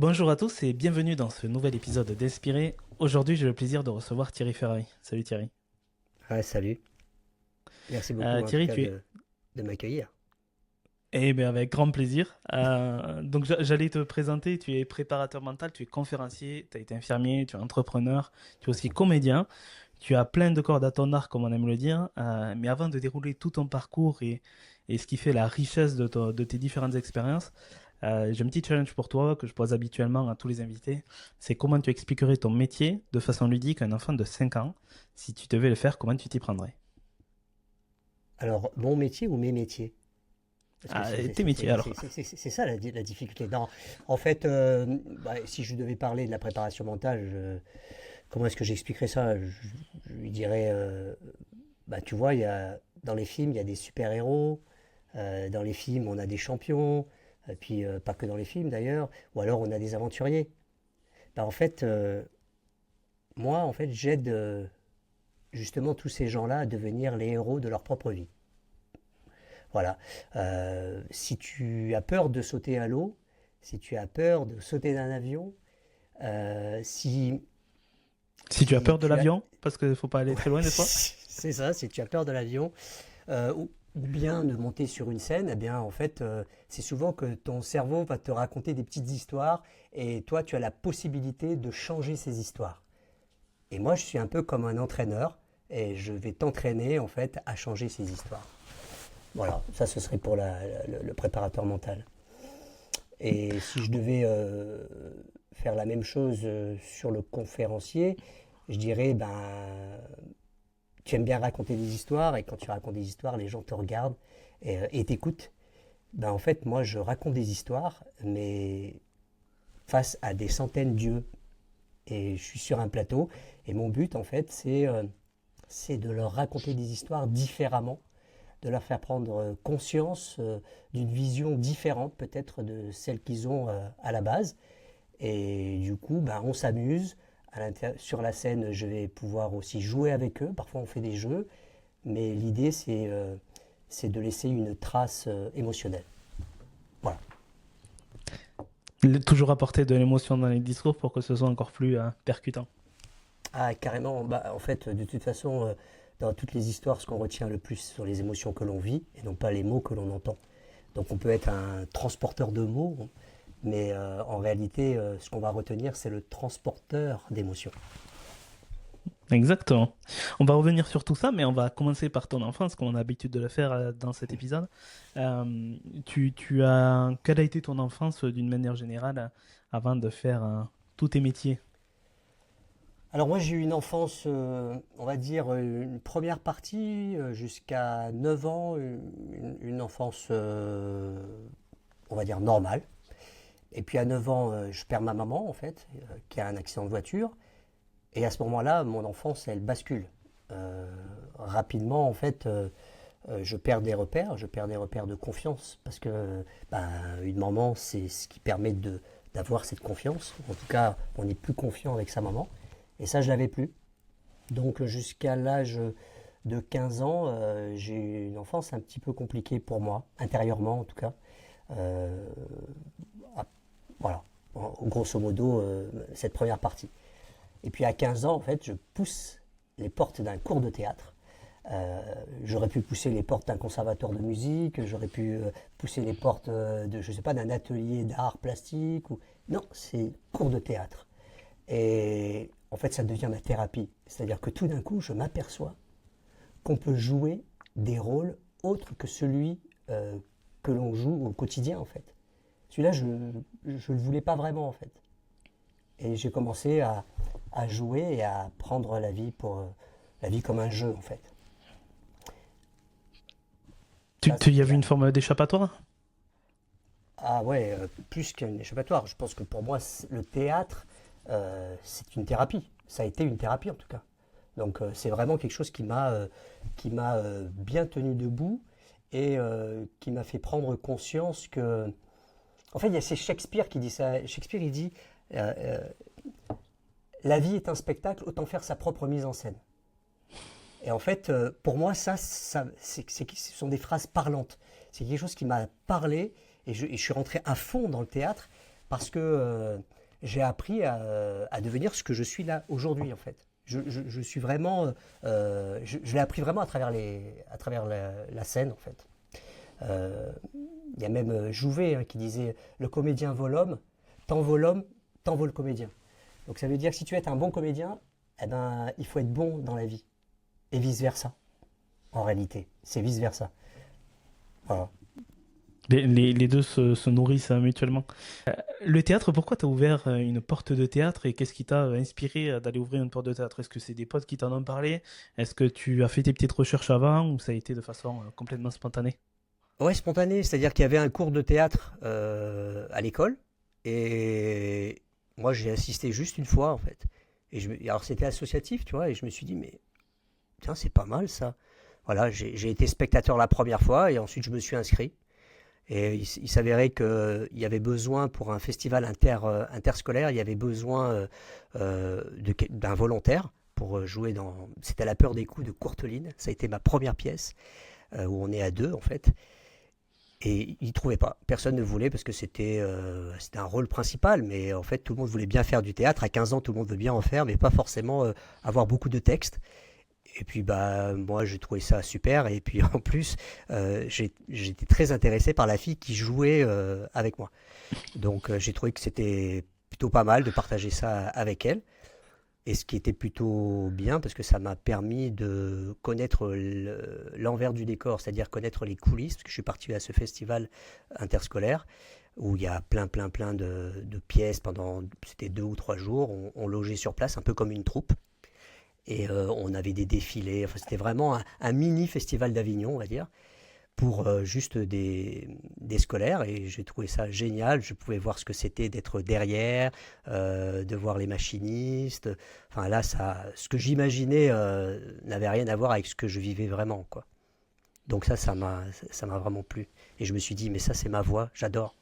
Bonjour à tous et bienvenue dans ce nouvel épisode d'Inspiré. Aujourd'hui, j'ai le plaisir de recevoir Thierry Ferrari. Salut Thierry. Ouais, salut. Merci beaucoup en tout Thierry, cas tu es... de m'accueillir. Eh bien, avec grand plaisir. J'allais te présenter, tu es préparateur mental, tu es conférencier, tu as été infirmier, tu es entrepreneur, tu es aussi comédien. Tu as plein de cordes à ton arc, comme on aime le dire. Mais avant de dérouler tout ton parcours et ce qui fait la richesse de tes différentes expériences, j'ai un petit challenge pour toi que je pose habituellement à tous les invités. C'est comment tu expliquerais ton métier de façon ludique à un enfant de 5 ans. Si tu devais le faire, comment tu t'y prendrais? Alors, mon métier ou mes métiers? Parce que Tes métiers alors. c'est ça la difficulté. Non, en fait, si je devais parler de la préparation mentale, comment est-ce que j'expliquerais ça? Je lui dirais, tu vois, dans les films, il y a des super-héros. Dans les films, on a des champions. Et puis, pas que dans les films d'ailleurs. Ou alors, on a des aventuriers. En fait, moi, en fait, j'aide justement tous ces gens-là à devenir les héros de leur propre vie. Voilà. Si tu as peur de sauter à l'eau, si tu as peur de sauter d'un avion, si, Si tu as si peur de tu as... l'avion, parce qu'il ne faut pas aller Ouais, très loin des fois. c'est ça, si tu as peur de l'avion, ou bien de monter sur une scène, eh bien, en fait, c'est souvent que ton cerveau va te raconter des petites histoires et toi, tu as la possibilité de changer ces histoires. Et moi, je suis un peu comme un entraîneur et je vais t'entraîner en fait à changer ces histoires. Voilà, ça ce serait pour le préparateur mental. Et si je devais faire la même chose sur le conférencier, je dirais, tu aimes bien raconter des histoires et quand tu racontes des histoires, les gens te regardent et t'écoutent. En fait, moi, je raconte des histoires, mais face à des centaines d'yeux. Et je suis sur un plateau et mon but, en fait, c'est de leur raconter des histoires différemment, de leur faire prendre conscience d'une vision différente peut-être de celle qu'ils ont à la base. Et du coup, on s'amuse. Sur la scène, je vais pouvoir aussi jouer avec eux. Parfois, on fait des jeux. Mais l'idée, c'est de laisser une trace émotionnelle. Voilà. Toujours apporter de l'émotion dans les discours pour que ce soit encore plus percutant. Ah, carrément. En fait, de toute façon, dans toutes les histoires, ce qu'on retient le plus sont les émotions que l'on vit et non pas les mots que l'on entend. Donc on peut être un transporteur de mots, mais en réalité, ce qu'on va retenir, c'est le transporteur d'émotions. Exactement. On va revenir sur tout ça, mais on va commencer par ton enfance, comme on a l'habitude de le faire dans cet épisode. Quelle a été ton enfance d'une manière générale avant de faire tous tes métiers? Alors moi, j'ai eu une enfance, on va dire, une première partie jusqu'à 9 ans, une enfance, on va dire, normale. Et puis à 9 ans, je perds ma maman, en fait, qui a un accident de voiture. Et à ce moment-là, mon enfance, elle bascule. Rapidement, en fait, je perds des repères de confiance, parce que une maman, c'est ce qui permet d'avoir cette confiance. En tout cas, on est plus confiant avec sa maman. Et ça, je l'avais plus. Donc jusqu'à l'âge de 15 ans, j'ai eu une enfance un petit peu compliquée pour moi, intérieurement en tout cas. Euh, ah, voilà, grosso modo, cette première partie. Et puis à 15 ans, en fait, je pousse les portes d'un cours de théâtre. Euh, J'aurais pu pousser les portes d'un conservatoire de musique, j'aurais pu pousser les portes de, je sais pas, d'un atelier d'art plastique. Non, c'est cours de théâtre. Et en fait, ça devient ma thérapie. C'est-à-dire que tout d'un coup, je m'aperçois qu'on peut jouer des rôles autres que celui euh, que l'on joue au quotidien, en fait. Celui-là, je ne le voulais pas vraiment, en fait. Et j'ai commencé à jouer et à prendre la vie comme un jeu, en fait. Ça, Tu y as c'était vu la... une forme d'échappatoire? Ah ouais, plus qu'un échappatoire. Je pense que pour moi, le théâtre, c'est une thérapie. Ça a été une thérapie, en tout cas. Donc c'est vraiment quelque chose qui m'a bien tenu debout et qui m'a fait prendre conscience que... En fait, c'est Shakespeare qui dit ça. Shakespeare, il dit, euh, euh, la vie est un spectacle, autant faire sa propre mise en scène. Et en fait, pour moi, ce sont des phrases parlantes. C'est quelque chose qui m'a parlé et je suis rentré à fond dans le théâtre parce que j'ai appris à devenir ce que je suis là aujourd'hui, en fait. Je suis vraiment, je l'ai appris vraiment à travers la scène, en fait. Euh, Il y a même Jouvet, hein, qui disait: le comédien vaut l'homme, tant vaut le comédien. Donc ça veut dire que si tu veux être un bon comédien, eh ben, il faut être bon dans la vie. Et vice-versa, en réalité. C'est vice-versa. Voilà. Les deux se nourrissent mutuellement. Le théâtre, pourquoi tu as ouvert une porte de théâtre et qu'est-ce qui t'a inspiré d'aller ouvrir une porte de théâtre? Est-ce que c'est des potes qui t'en ont parlé? Est-ce que tu as fait tes petites recherches avant ou ça a été de façon complètement spontanée? Ouais, spontané, c'est-à-dire qu'il y avait un cours de théâtre à l'école, et moi j'ai assisté juste une fois en fait. Alors c'était associatif, tu vois, et je me suis dit, mais tiens, c'est pas mal ça. Voilà, j'ai été spectateur la première fois et ensuite je me suis inscrit. Et il s'avérait qu'il y avait besoin pour un festival interscolaire, il y avait besoin d'un volontaire pour jouer dans. C'était La peur des coups de Courteline, ça a été ma première pièce, où on est à deux en fait. Et ils ne trouvaient pas. Personne ne voulait parce que c'était un rôle principal, mais en fait tout le monde voulait bien faire du théâtre. À 15 ans, tout le monde veut bien en faire, mais pas forcément avoir beaucoup de textes. Et puis bah moi j'ai trouvé ça super, et puis en plus j'étais très intéressé par la fille qui jouait avec moi. Donc j'ai trouvé que c'était plutôt pas mal de partager ça avec elle. Et ce qui était plutôt bien, parce que ça m'a permis de connaître l'envers du décor, c'est-à-dire connaître les coulisses, parce que je suis parti à ce festival interscolaire où il y a plein de pièces pendant, c'était 2 ou 3 jours, on logeait sur place, un peu comme une troupe, et on avait des défilés, enfin c'était vraiment un mini festival d'Avignon, on va dire, pour juste des scolaires, et j'ai trouvé ça génial. Je pouvais voir ce que c'était d'être derrière, de voir les machinistes. Enfin là, ce que j'imaginais n'avait rien à voir avec ce que je vivais vraiment, quoi. Donc ça m'a vraiment plu. Et je me suis dit, mais ça c'est ma voix, j'adore.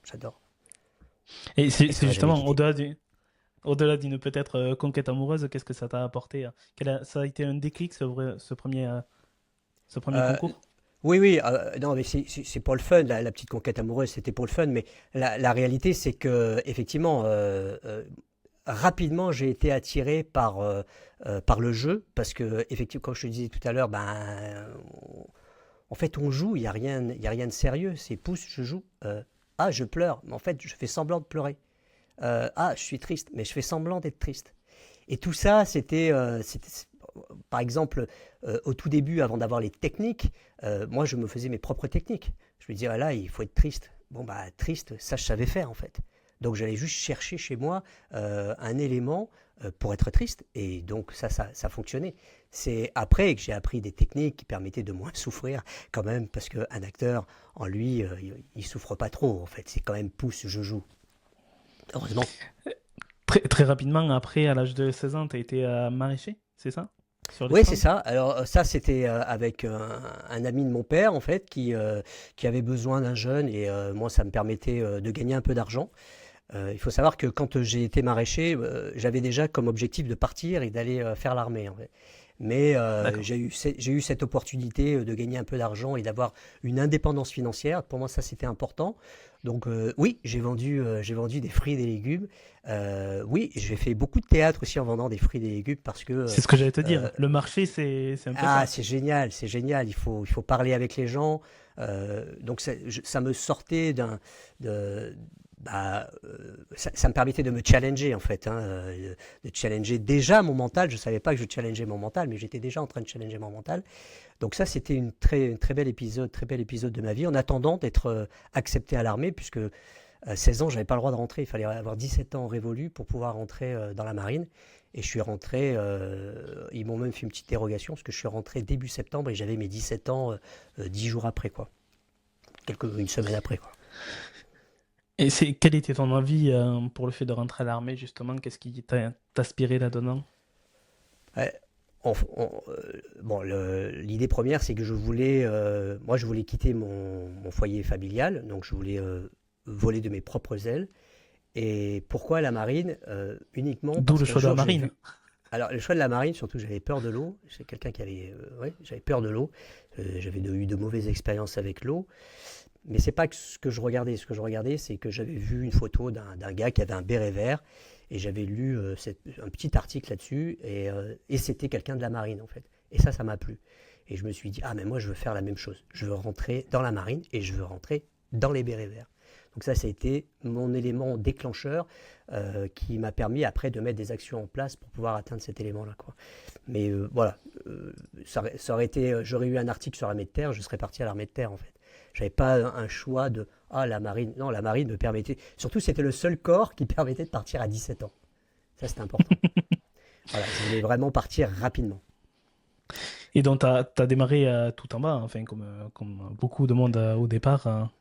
Et Et c'est ça m'a jamais justement quitté. au-delà d'une peut-être conquête amoureuse, qu'est-ce que ça t'a apporté? Ça a été un déclic ce premier Euh, concours? oui, oui, non, mais c'est pour le fun, la petite conquête amoureuse, c'était pour le fun, mais la réalité, c'est que, effectivement, rapidement, j'ai été attiré par le jeu, parce que, effectivement, comme je te disais tout à l'heure, ben, en fait, on joue, il y a rien de sérieux, c'est pouce, je joue. Ah, je pleure, mais en fait, je fais semblant de pleurer. Ah, je suis triste, mais je fais semblant d'être triste. Et tout ça, par exemple, au tout début, avant d'avoir les techniques, moi, je me faisais mes propres techniques. Je me disais, ah là, il faut être triste. Bon, bah, triste, ça, je savais faire, en fait. Donc, j'allais juste chercher chez moi un élément pour être triste. Et donc, ça fonctionnait. C'est après que j'ai appris des techniques qui permettaient de moins souffrir, quand même, parce qu'un acteur, en lui, il souffre pas trop, en fait. C'est quand même pouce, je joue. Heureusement. Très, très rapidement, après, à l'âge de 16 ans, tu as été maraîcher, c'est ça? Sur les Oui, c'est fermes? ça. Alors ça, c'était avec un ami de mon père, en fait, qui avait besoin d'un jeune, et moi, ça me permettait de gagner un peu d'argent. Il faut savoir que quand j'ai été maraîcher, j'avais déjà comme objectif de partir et d'aller faire l'armée, en fait. Mais D'accord. j'ai eu cette opportunité de gagner un peu d'argent et d'avoir une indépendance financière. Pour moi, ça, c'était important. Donc oui, j'ai vendu des fruits et des légumes. Oui, j'ai fait beaucoup de théâtre aussi en vendant des fruits et des légumes, parce que C'est ce que j'allais te dire. euh, Le marché, c'est un peu ah, ça. c'est génial, c'est génial. Il faut parler avec les gens. Donc ça me sortait de, ça me permettait de me challenger, en fait, hein, de challenger déjà mon mental. Je savais pas que je challengeais mon mental, mais j'étais déjà en train de challenger mon mental. Donc ça, c'était une très bel épisode de ma vie, en attendant d'être accepté à l'armée, puisque 16 ans, j'avais pas le droit de rentrer. Il fallait avoir 17 ans révolus pour pouvoir rentrer dans la marine. Et je suis rentré, ils m'ont même fait une petite dérogation, parce que je suis rentré début septembre et j'avais mes 17 ans 10 jours après, quoi. Une semaine après, quoi. Et quelle était ton envie pour le fait de rentrer à l'armée, justement? Qu'est-ce qui t'a inspiré là-dedans? Ouais, bon, l'idée première, c'est que moi, je voulais quitter mon foyer familial, donc je voulais voler de mes propres ailes. Et pourquoi la marine? Uniquement D'où parce le qu'un choix de la jour, j'ai marine. vu. Alors, le choix de la marine, surtout, j'avais peur de l'eau. C'est quelqu'un qui avait, ouais, j'avais peur de l'eau. J'avais eu de mauvaises expériences avec l'eau. Mais c'est pas que ce que je regardais. Ce que je regardais, c'est que j'avais vu une photo d'un gars qui avait un béret vert et j'avais lu un petit article là-dessus et c'était quelqu'un de la marine en fait. Et ça m'a plu. Et je me suis dit, ah mais moi je veux faire la même chose. Je veux rentrer dans la marine et je veux rentrer dans les bérets verts. Donc ça a été mon élément déclencheur qui m'a permis après de mettre des actions en place pour pouvoir atteindre cet élément-là, quoi. Mais voilà, ça aurait été, j'aurais eu un article sur l'armée de terre, je serais parti à l'armée de terre en fait. J'avais pas un choix de la marine. Non, la marine me permettait. Surtout, c'était le seul corps qui permettait de partir à 17 ans. Ça, c'était important. Voilà, je voulais vraiment partir rapidement. Et donc, tu as démarré tout en bas, enfin, comme beaucoup de monde au départ.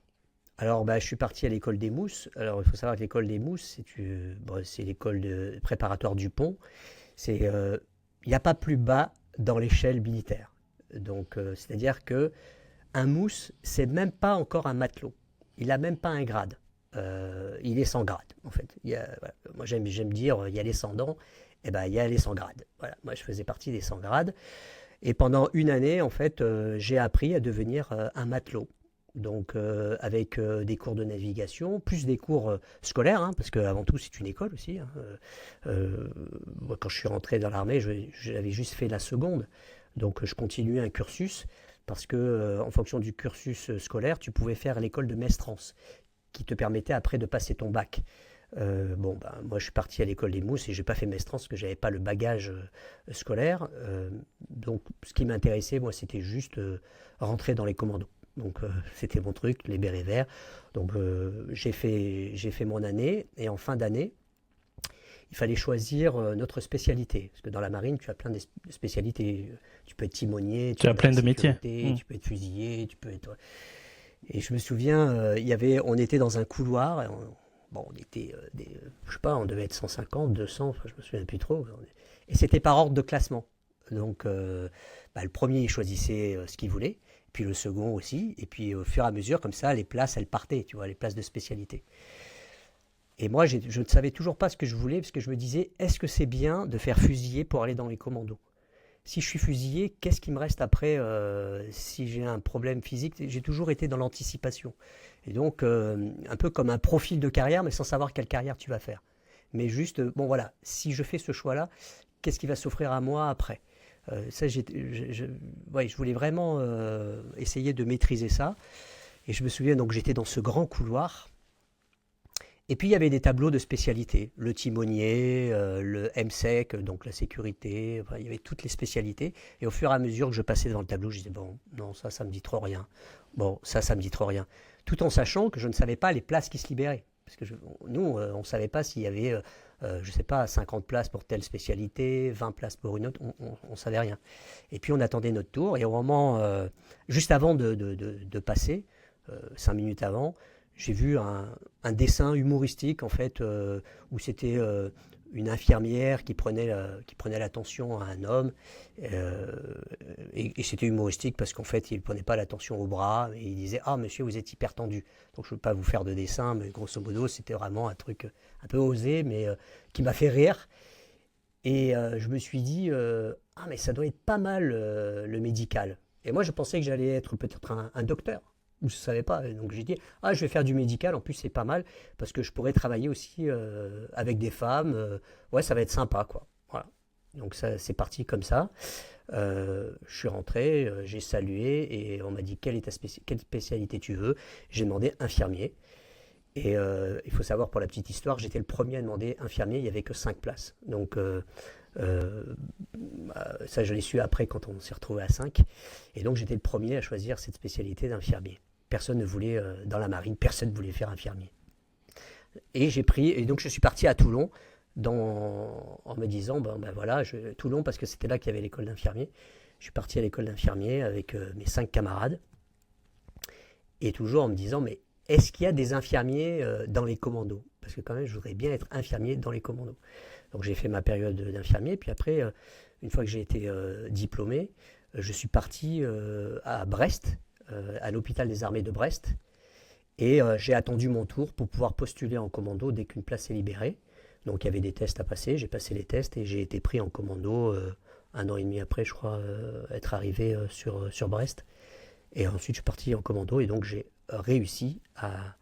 Alors, bah, je suis parti à l'école des Mousses. Alors, il faut savoir que l'école des Mousses, bon, c'est l'école préparatoire du pont. Il n'y a pas plus bas dans l'échelle militaire. Donc, c'est-à-dire que un mousse, c'est même pas encore un matelot. Il a même pas un grade. Il est sans grade, en fait. Voilà. Moi, j'aime dire, il y a les sans dents, et ben, il y a les sans grades. Voilà. Moi, je faisais partie des sans grades. Et pendant une année, en fait, j'ai appris à devenir un matelot. Donc, avec des cours de navigation, plus des cours scolaires, hein, parce qu'avant tout, c'est une école aussi. Hein. Moi, quand je suis rentré dans l'armée, j'avais juste fait la seconde. Donc, je continuais un cursus, parce que, en fonction du cursus scolaire, tu pouvais faire l'école de Mestrance, qui te permettait après de passer ton bac. Bon, ben, moi, je suis parti à l'école des Mousses et je n'ai pas fait Mestrance parce que je n'avais pas le bagage scolaire. Donc, ce qui m'intéressait, moi, c'était juste rentrer dans les commandos. Donc, c'était mon truc, les bérets verts. Donc, j'ai fait mon année et en fin d'année, il fallait choisir notre spécialité. Parce que dans la marine, tu as plein de spécialités. Tu peux être timonier, tu Tu as peux être plein de métiers. sécurité, tu peux être fusilier, tu peux être... Et je me souviens, on était dans un couloir. Bon, on était, je sais pas, on devait être 150, 200, enfin, je me souviens plus trop. Et c'était par ordre de classement. Donc, bah, le premier, il choisissait ce qu'il voulait, puis le second aussi. Et puis, au fur et à mesure, comme ça, les places, elles partaient, tu vois, les places de spécialité. Et moi, je ne savais toujours pas ce que je voulais, parce que je me disais, est-ce que c'est bien de faire fusiller pour aller dans les commandos? Si je suis fusillé, qu'est-ce qui me reste après si j'ai un problème physique? J'ai toujours été dans l'anticipation. Et donc, un peu comme un profil de carrière, mais sans savoir quelle carrière tu vas faire. Mais juste, bon voilà, si je fais ce choix-là, qu'est-ce qui va s'offrir à moi après? Ça, ouais, je voulais vraiment essayer de maîtriser ça. Et je me souviens, donc j'étais dans ce grand couloir. Et puis il y avait des tableaux de spécialité, le timonier, le MSEC, donc la sécurité, enfin, il y avait toutes les spécialités. Et au fur et à mesure que je passais devant le tableau, je disais, bon, non, ça me dit trop rien. Bon, ça me dit trop rien. Tout en sachant que je ne savais pas les places qui se libéraient. Parce que nous, on ne savait pas s'il y avait, je ne sais pas, 50 places pour telle spécialité, 20 places pour une autre, on ne savait rien. Et puis on attendait notre tour, et au moment, juste avant de passer, 5 minutes avant, j'ai vu un dessin humoristique en fait où c'était une infirmière qui prenait l'attention à un homme et c'était humoristique parce qu'en fait il ne prenait pas l'attention au bras et il disait ah monsieur vous êtes hyper tendu, donc je ne veux pas vous faire de dessin mais grosso modo c'était vraiment un truc un peu osé mais qui m'a fait rire et je me suis dit ah mais ça doit être pas mal le médical et moi je pensais que j'allais être peut-être un docteur. Je ne savais pas. Donc j'ai dit, ah, je vais faire du médical. En plus, c'est pas mal parce que je pourrais travailler aussi avec des femmes. Ouais, ça va être sympa, quoi. Voilà. Donc ça, c'est parti comme ça. Je suis rentré, j'ai salué et on m'a dit, quelle spécialité tu veux? J'ai demandé infirmier. Et il faut savoir, pour la petite histoire, j'étais le premier à demander infirmier. Il n'y avait que 5 places. Donc ça, je l'ai su après quand on s'est retrouvé à 5. Et donc, j'étais le premier à choisir cette spécialité d'infirmier. Personne ne voulait, dans la marine, personne ne voulait faire infirmier. Et donc je suis parti à Toulon en me disant, ben voilà, Toulon parce que c'était là qu'il y avait l'école d'infirmier. Je suis parti à l'école d'infirmier avec mes 5 camarades. Et toujours en me disant, mais est-ce qu'il y a des infirmiers dans les commandos? Parce que quand même, je voudrais bien être infirmier dans les commandos. Donc j'ai fait ma période d'infirmier. Puis après, une fois que j'ai été diplômé, je suis parti à Brest, à l'hôpital des armées de Brest. Et j'ai attendu mon tour pour pouvoir postuler en commando dès qu'une place est libérée. Donc il y avait des tests à passer, j'ai passé les tests et j'ai été pris en commando 1 an et demi après, je crois, être arrivé sur Brest. Et ensuite je suis parti en commando et donc j'ai réussi à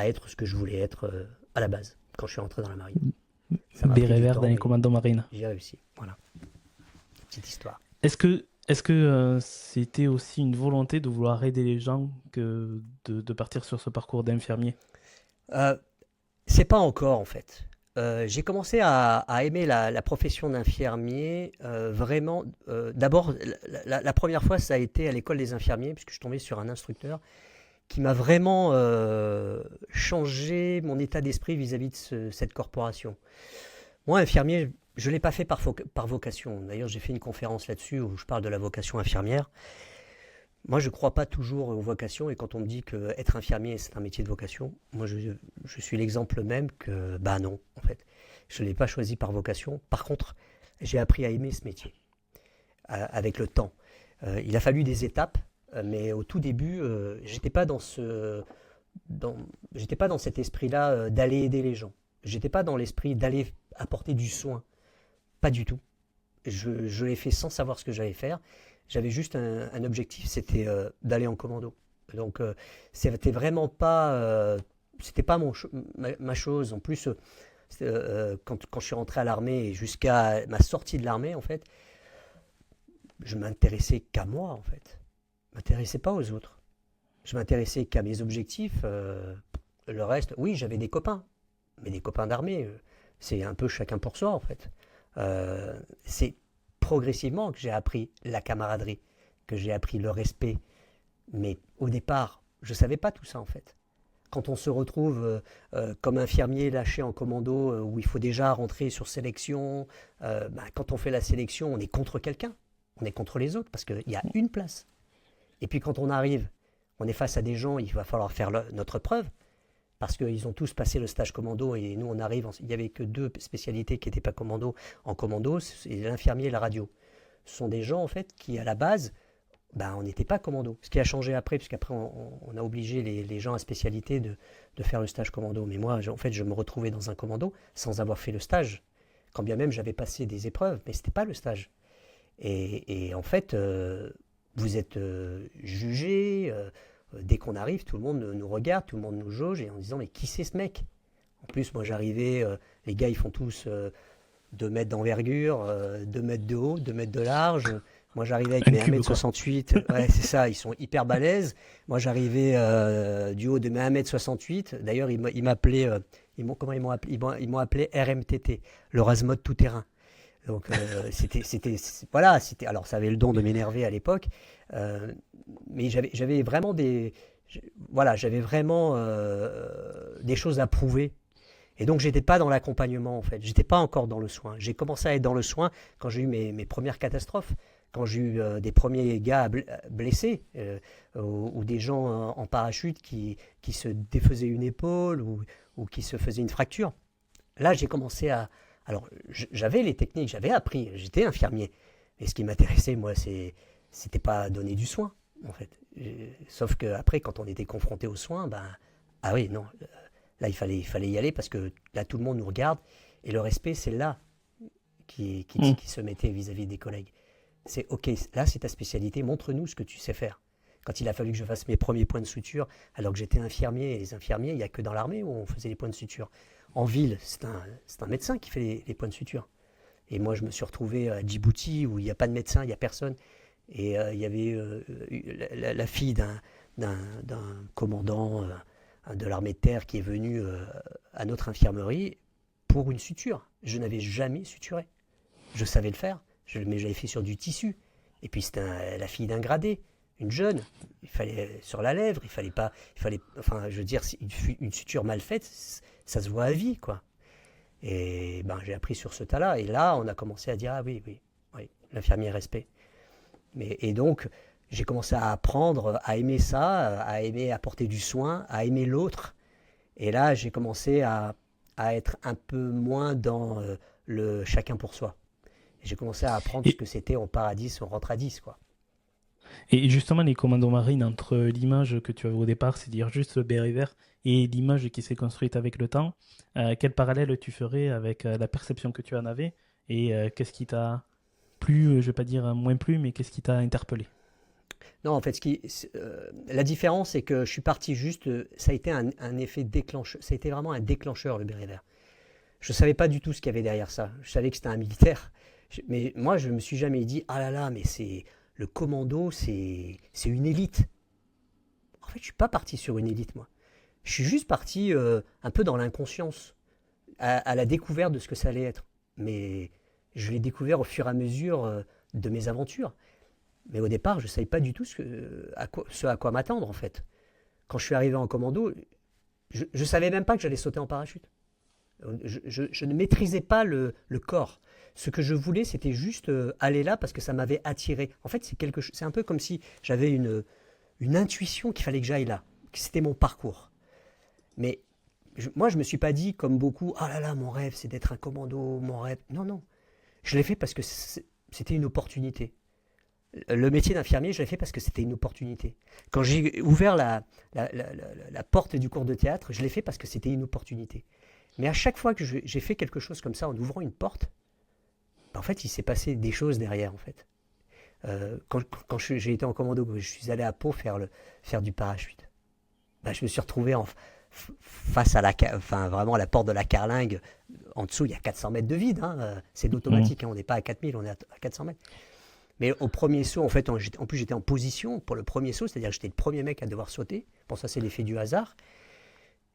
être ce que je voulais être à la base quand je suis rentré dans la marine. Ça m'a pris Béret du vert dans temps, les mais commandos marines. j'ai réussi. Voilà, petite histoire. Est-ce que c'était aussi une volonté de vouloir aider les gens que de partir sur ce parcours d'infirmier? Euh, c'est pas encore en fait. J'ai commencé à aimer la profession d'infirmier vraiment. D'abord, la première fois, ça a été à l'école des infirmiers, puisque je suis tombé sur un instructeur qui m'a vraiment changé mon état d'esprit vis-à-vis de cette corporation. Moi, infirmier, je ne l'ai pas fait par vocation. D'ailleurs, j'ai fait une conférence là-dessus où je parle de la vocation infirmière. Moi, je ne crois pas toujours aux vocations et quand on me dit qu'être infirmier, c'est un métier de vocation, moi, je suis l'exemple même que, bah non, en fait. Je ne l'ai pas choisi par vocation. Par contre, j'ai appris à aimer ce métier avec le temps. Il a fallu des étapes, mais au tout début, j'étais pas dans, j'étais pas dans cet esprit-là d'aller aider les gens. J'étais pas dans l'esprit d'aller apporter du soin. Pas du tout. Je l'ai fait sans savoir ce que j'allais faire. J'avais juste un objectif, c'était d'aller en commando. Donc c'était vraiment pas, c'était pas ma chose. En plus, quand je suis rentré à l'armée et jusqu'à ma sortie de l'armée, en fait, je m'intéressais qu'à moi, en fait. Je m'intéressais pas aux autres. Je m'intéressais qu'à mes objectifs. Le reste, oui, j'avais des copains, mais des copains d'armée. C'est un peu chacun pour soi, en fait. C'est progressivement que j'ai appris la camaraderie, que j'ai appris le respect. Mais au départ, je ne savais pas tout ça, en fait. Quand on se retrouve comme infirmier lâché en commando, où il faut déjà rentrer sur sélection, quand on fait la sélection, on est contre quelqu'un. On est contre les autres, parce qu'il y a une place. Et puis quand on arrive, on est face à des gens, il va falloir faire notre preuve, parce qu'ils ont tous passé le stage commando, et nous on arrive, il n'y avait que 2 spécialités qui n'étaient pas commando en commando, c'est l'infirmier et la radio. Ce sont des gens en fait qui à la base, on n'était pas commando. Ce qui a changé après, puisqu'après on a obligé les gens à spécialité de faire le stage commando. Mais moi, en fait, je me retrouvais dans un commando sans avoir fait le stage. Quand bien même j'avais passé des épreuves, mais ce n'était pas le stage. Et en fait, vous êtes jugé. Dès qu'on arrive, tout le monde nous regarde, tout le monde nous jauge, et en disant mais qui c'est ce mec? En plus, moi j'arrivais, les gars ils font tous 2 mètres d'envergure, 2 mètres de haut, 2 mètres de large. Moi j'arrivais avec Un mes cube, quoi. 1m68, ouais c'est ça, ils sont hyper balèzes. Moi j'arrivais du haut de mes 1m68. D'ailleurs ils m'appelaient, comment ils m'ont appelé RMTT, le Razmod tout terrain. Donc voilà, alors ça avait le don de m'énerver à l'époque, euh, mais j'avais vraiment voilà, j'avais vraiment des choses à prouver. Et donc j'étais pas dans l'accompagnement en fait, j'étais pas encore dans le soin. J'ai commencé à être dans le soin quand j'ai eu mes premières catastrophes, quand j'ai eu des premiers gars blessés, ou des gens en parachute qui se défaisaient une épaule ou qui se faisaient une fracture. Là, j'ai commencé à. Alors, j'avais les techniques, j'avais appris, j'étais infirmier. Mais ce qui m'intéressait, moi, c'était pas donner du soin, en fait. Sauf qu'après, quand on était confronté aux soins, ah oui, non, là, il fallait y aller parce que là, tout le monde nous regarde. Et le respect, c'est là Mm. qui se mettait vis-à-vis des collègues. C'est OK, là, c'est ta spécialité, montre-nous ce que tu sais faire. Quand il a fallu que je fasse mes premiers points de suture, alors que j'étais infirmier, et les infirmiers, il n'y a que dans l'armée où on faisait les points de suture. En ville, c'est un médecin qui fait les points de suture. Et moi, je me suis retrouvé à Djibouti où il n'y a pas de médecin, il n'y a personne. Et il y avait la fille d'un commandant de l'armée de terre qui est venu à notre infirmerie pour une suture. Je n'avais jamais suturé. Je savais le faire, mais j'avais fait sur du tissu. Et puis c'était la fille d'un gradé, une jeune. Il fallait sur la lèvre, enfin, je veux dire, une suture mal faite, ça se voit à vie, quoi. Et j'ai appris sur ce tas-là. Et là, on a commencé à dire ah oui, oui, oui, l'infirmier respect. Et donc, j'ai commencé à apprendre à aimer ça, à aimer apporter du soin, à aimer l'autre. Et là, j'ai commencé à être un peu moins dans le chacun pour soi. Et j'ai commencé à apprendre ce Et, que c'était on part à 10, on rentre à 10, quoi. Et justement, les commandos marines, entre l'image que tu avais au départ, c'est-à-dire juste le béret vert, et l'image qui s'est construite avec le temps, quel parallèle tu ferais avec la perception que tu en avais et qu'est-ce qui t'a plu, je vais pas dire moins plu, mais qu'est-ce qui t'a interpellé? Non, en fait, la différence, c'est que je suis parti juste. Ça a été un effet déclencheur. Ça a été vraiment un déclencheur, le béret vert. Je ne savais pas du tout ce qu'il y avait derrière ça. Je savais que c'était un militaire. Mais moi, je ne me suis jamais dit, ah là là, mais c'est le commando, c'est une élite. En fait, je ne suis pas parti sur une élite, moi. Je suis juste parti un peu dans l'inconscience, à la découverte de ce que ça allait être. Mais je l'ai découvert au fur et à mesure de mes aventures. Mais au départ, je ne savais pas du tout ce à quoi m'attendre, en fait. Quand je suis arrivé en commando, je ne savais même pas que j'allais sauter en parachute. Je ne maîtrisais pas le corps. Ce que je voulais, c'était juste aller là parce que ça m'avait attiré. En fait, c'est un peu comme si j'avais une intuition qu'il fallait que j'aille là, que c'était mon parcours. Mais moi, je ne me suis pas dit, comme beaucoup, ah là là, mon rêve, c'est d'être un commando, mon rêve. Non, non. Je l'ai fait parce que c'était une opportunité. Le métier d'infirmier, je l'ai fait parce que c'était une opportunité. Quand j'ai ouvert la porte du cours de théâtre, je l'ai fait parce que c'était une opportunité. Mais à chaque fois que j'ai fait quelque chose comme ça en ouvrant une porte, en fait, il s'est passé des choses derrière, en fait. Quand j'ai été en commando, je suis allé à Pau faire du parachute. Ben, je me suis retrouvé face à enfin, vraiment à la porte de la Carlingue. En dessous, il y a 400 mètres de vide. Hein. C'est de Mhm. l'automatique. Hein. On n'est pas à 4000, on est à 400 mètres. Mais au premier saut, en fait, en plus, j'étais en position pour le premier saut, c'est-à-dire que j'étais le premier mec à devoir sauter. Bon, ça, c'est l'effet du hasard.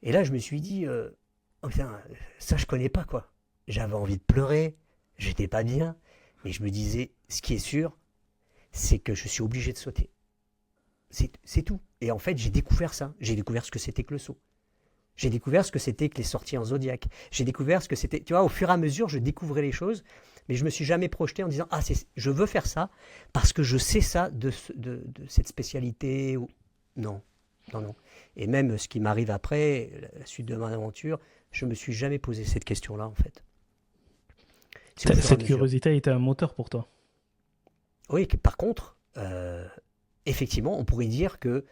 Et là, je me suis dit, oh putain, ça, je connais pas, quoi. J'avais envie de pleurer, j'étais pas bien, mais je me disais, ce qui est sûr, c'est que je suis obligé de sauter. C'est tout. Et en fait, j'ai découvert ça. J'ai découvert ce que c'était que le saut. J'ai découvert ce que c'était que les sorties en Zodiac. J'ai découvert ce que c'était. Tu vois, au fur et à mesure, je découvrais les choses, mais je me suis jamais projeté en disant, ah, je veux faire ça parce que je sais ça de cette spécialité. Non, non, non. Et même ce qui m'arrive après, la suite de mon aventure, je me suis jamais posé cette question-là, en fait. C'est au fur et à Cette mesure. curiosité a été un moteur pour toi. Oui, par contre, effectivement, on pourrait dire que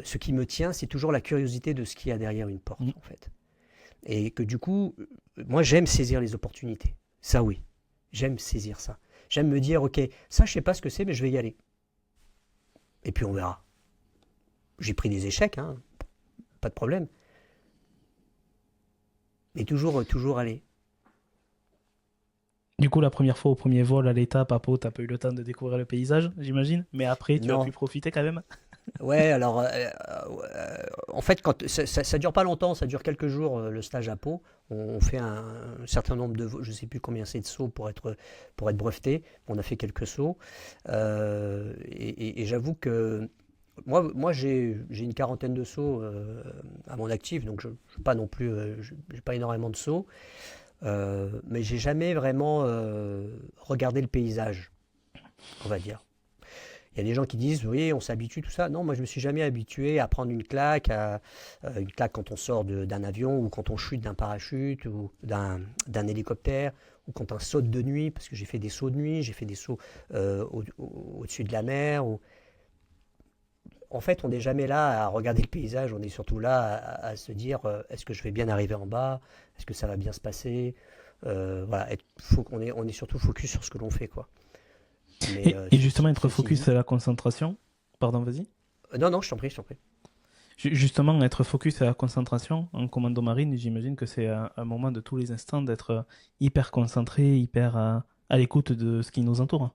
ce qui me tient, c'est toujours la curiosité de ce qu'il y a derrière une porte, Mhm. en fait. Et que du coup, moi, j'aime saisir les opportunités. Ça, oui. J'aime saisir ça. J'aime me dire, ok, ça, je sais pas ce que c'est, mais je vais y aller. Et puis on verra. J'ai pris des échecs, hein, pas de problème. Mais toujours aller. Du coup, la première fois au premier vol à l'étape à Pau, t'as pas eu le temps de découvrir le paysage, j'imagine, mais après, tu as pu Non. profiter quand même. Ouais, alors, en fait, ça dure pas longtemps, ça dure quelques jours, le stage à Pau. On fait un certain nombre de, je sais plus combien c'est de sauts pour être breveté. On a fait quelques sauts. Et j'avoue que moi j'ai une quarantaine de sauts à mon actif, donc je n'ai pas non plus, j'ai pas énormément de sauts. Mais j'ai jamais vraiment regardé le paysage, on va dire. Il y a des gens qui disent, oui, on s'habitue, tout ça. Non, moi, je me suis jamais habitué à prendre une claque quand on sort d'un avion ou quand on chute d'un parachute ou d'un hélicoptère ou quand on saute de nuit, parce que j'ai fait des sauts de nuit, j'ai fait des sauts au-dessus de la mer. En fait, on n'est jamais là à regarder le paysage, on est surtout là à se dire, est-ce que je vais bien arriver en bas? Est-ce que ça va bien se passer? Voilà, on est surtout focus sur ce que l'on fait, quoi. Mais Et justement, être ceci focus dit, à la concentration. Pardon, vas-y. non, non, je t'en prie, je t'en prie. Justement, être focus à la concentration en commando marine, j'imagine que c'est un moment de tous les instants d'être hyper concentré, hyper à l'écoute de ce qui nous entoure.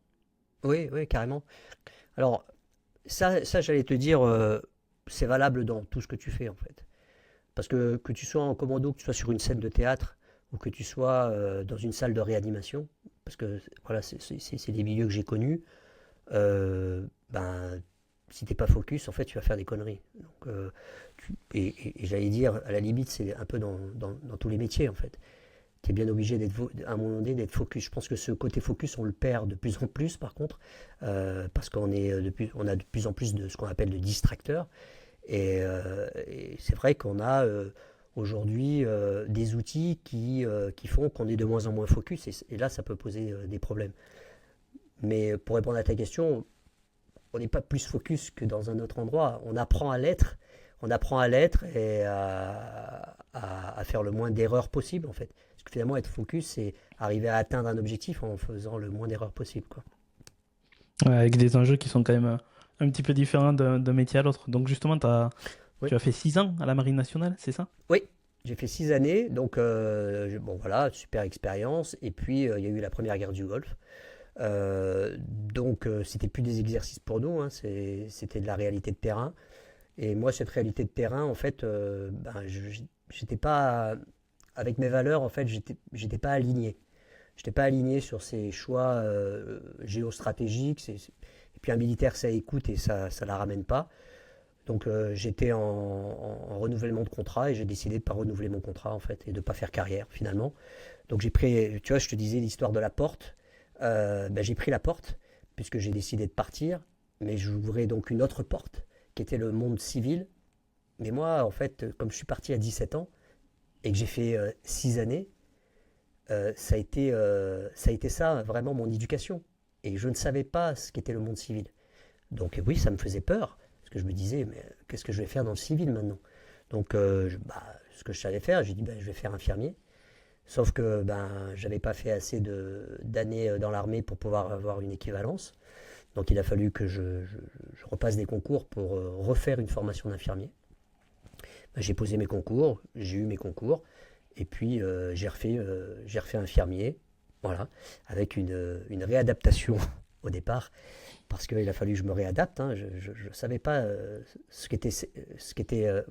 Oui, oui, carrément. Alors, ça j'allais te dire, c'est valable dans tout ce que tu fais, en fait. Parce que tu sois en commando, que tu sois sur une scène de théâtre, ou que tu sois dans une salle de réanimation, parce que voilà, c'est des milieux que j'ai connus, ben, si t'es pas focus, en fait, tu vas faire des conneries. Donc, et j'allais dire, à la limite, c'est un peu dans tous les métiers, en fait. Tu es bien obligé à un moment donné d'être focus. Je pense que ce côté focus, on le perd de plus en plus, par contre, parce on a de plus en plus de ce qu'on appelle de distracteurs. Et c'est vrai qu'on a aujourd'hui des outils qui font qu'on est de moins en moins focus, et là, ça peut poser des problèmes. Mais pour répondre à ta question, on n'est pas plus focus que dans un autre endroit. On apprend à l'être et à faire le moins d'erreurs possible en fait. Parce que finalement, être focus, c'est arriver à atteindre un objectif en faisant le moins d'erreurs possible, quoi. Ouais, avec des enjeux qui sont quand même un petit peu différents d'un métier à l'autre. Donc justement, Oui, tu as fait 6 ans à la Marine nationale, c'est ça? oui. J'ai fait 6 années, donc bon voilà, super expérience. Et puis il y a eu la première guerre du Golfe. Donc c'était plus des exercices pour nous, hein, c'était de la réalité de terrain. Et moi, cette réalité de terrain, en fait, j'étais pas avec mes valeurs, en fait, j'étais pas aligné. J'étais pas aligné sur ces choix géostratégiques. Et puis un militaire, ça écoute et ça la ramène pas. Donc j'étais en renouvellement de contrat et j'ai décidé de pas renouveler mon contrat en fait et de pas faire carrière finalement. Donc j'ai pris, tu vois, je te disais l'histoire de la porte. J'ai pris la porte puisque j'ai décidé de partir, mais j'ouvrais donc une autre porte qui était le monde civil. Mais moi, en fait, comme je suis parti à 17 ans et que j'ai fait 6 années, ça a été ça vraiment mon éducation. Et je ne savais pas ce qu'était le monde civil. Donc oui, ça me faisait peur, parce que je me disais, mais qu'est-ce que je vais faire dans le civil maintenant? Donc ce que je savais faire, j'ai dit, je vais faire infirmier. Sauf que j'avais pas fait assez d'années dans l'armée pour pouvoir avoir une équivalence. Donc il a fallu que je repasse des concours pour refaire une formation d'infirmier. J'ai posé mes concours, j'ai eu mes concours, et puis j'ai refait infirmier, voilà, avec une réadaptation au départ, parce qu'il a fallu que je me réadapte. Hein. Je ne savais pas ce qu'était.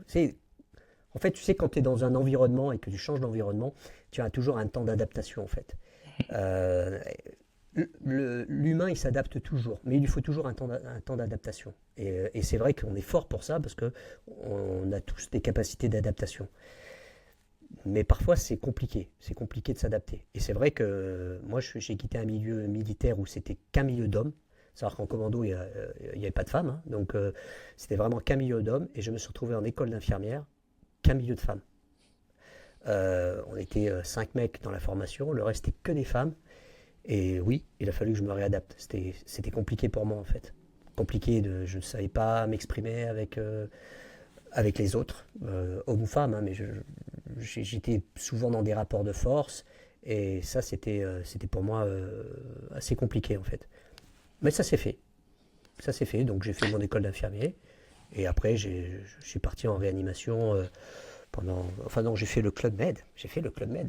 En fait, tu sais, quand tu es dans un environnement et que tu changes d'environnement, tu as toujours un temps d'adaptation, en fait. Euh, L'humain, il s'adapte toujours, mais il lui faut toujours un temps d'adaptation. Et c'est vrai qu'on est fort pour ça, parce qu'on a tous des capacités d'adaptation. Mais parfois, c'est compliqué de s'adapter. Et c'est vrai que moi, j'ai quitté un milieu militaire où c'était qu'un milieu d'hommes. C'est-à-dire qu'en commando, il n'y avait pas de femmes, hein. Donc c'était vraiment qu'un milieu d'hommes. Et je me suis retrouvé en école d'infirmière, qu'un milieu de femmes. On était 5 mecs dans la formation, le reste était que des femmes. Et oui, il a fallu que je me réadapte. C'était compliqué pour moi en fait. Compliqué, je ne savais pas m'exprimer avec les autres, hommes ou femmes, hein, mais j'étais souvent dans des rapports de force. Et ça, c'était pour moi assez compliqué en fait. Mais ça s'est fait. Ça s'est fait, donc j'ai fait mon école d'infirmier. Et après, je suis parti en réanimation Enfin non, j'ai fait le Club Med. J'ai fait le Club Med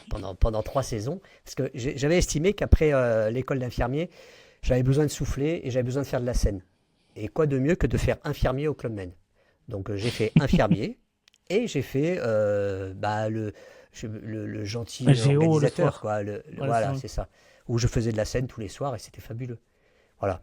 pendant 3 saisons. Parce que j'avais estimé qu'après l'école d'infirmier, j'avais besoin de souffler et j'avais besoin de faire de la scène. Et quoi de mieux que de faire infirmier au Club Med. Donc j'ai fait infirmier et j'ai fait le gentil Géo le organisateur, soir. quoi. Ouais, Voilà, c'est ça. Où je faisais de la scène tous les soirs et c'était fabuleux. Voilà.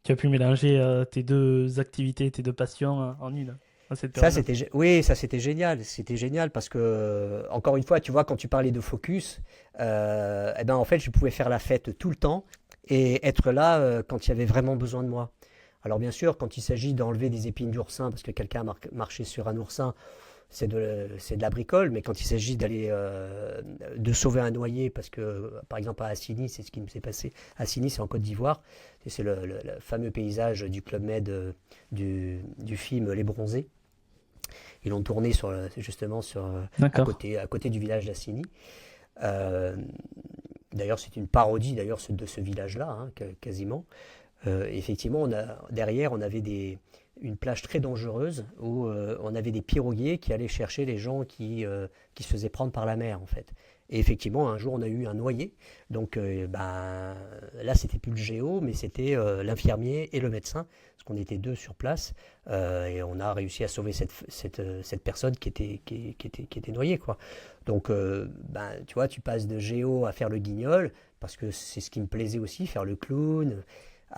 tu as pu mélanger tes deux activités, tes deux passions en une à cette Ça, période-là. oui, ça c'était génial. C'était génial parce que, encore une fois, tu vois, quand tu parlais de focus, en fait, je pouvais faire la fête tout le temps et être là quand il y avait vraiment besoin de moi. Alors, bien sûr, quand il s'agit d'enlever des épines d'oursin parce que quelqu'un a marché sur un oursin, c'est de la bricole. Mais quand il s'agit de sauver un noyé, parce que, par exemple, à Assini, c'est ce qui me s'est passé. Assini, c'est en Côte d'Ivoire. C'est le fameux paysage du Club Med du film Les Bronzés. Ils l'ont tourné justement D'accord. à côté du village d'Assini. Euh, D'ailleurs, c'est une parodie d'ailleurs de ce village-là, hein, quasiment. Effectivement, derrière, on avait une plage très dangereuse où on avait des piroguiers qui allaient chercher les gens qui se faisaient prendre par la mer, en fait. Et effectivement, un jour, on a eu un noyé. Donc, là, c'était plus le géo, mais c'était l'infirmier et le médecin, parce qu'on était deux sur place. Et on a réussi à sauver cette personne qui était noyée, quoi. Donc, tu vois, tu passes de géo à faire le guignol, parce que c'est ce qui me plaisait aussi, faire le clown,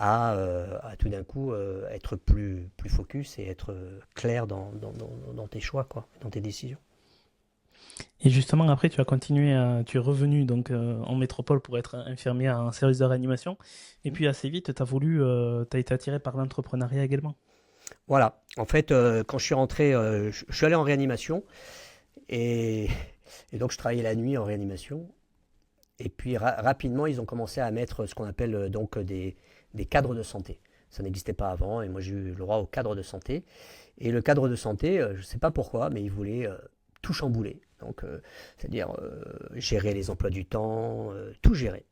à tout d'un coup être plus focus et être clair dans tes choix, quoi, dans tes décisions. Et justement, après, tu as continué, tu es revenu donc en métropole pour être infirmier en service de réanimation. Et puis assez vite, tu as été attiré par l'entrepreneuriat également. Voilà, en fait, quand je suis rentré, je suis allé en réanimation et, et donc je travaillais la nuit en réanimation. Et puis rapidement, ils ont commencé à mettre ce qu'on appelle donc des cadres de santé. Ça n'existait pas avant et moi j'ai eu le droit au cadre de santé. Et le cadre de santé, je ne sais pas pourquoi, mais il voulait tout chambouler. Donc, c'est-à-dire gérer les emplois du temps, tout gérer.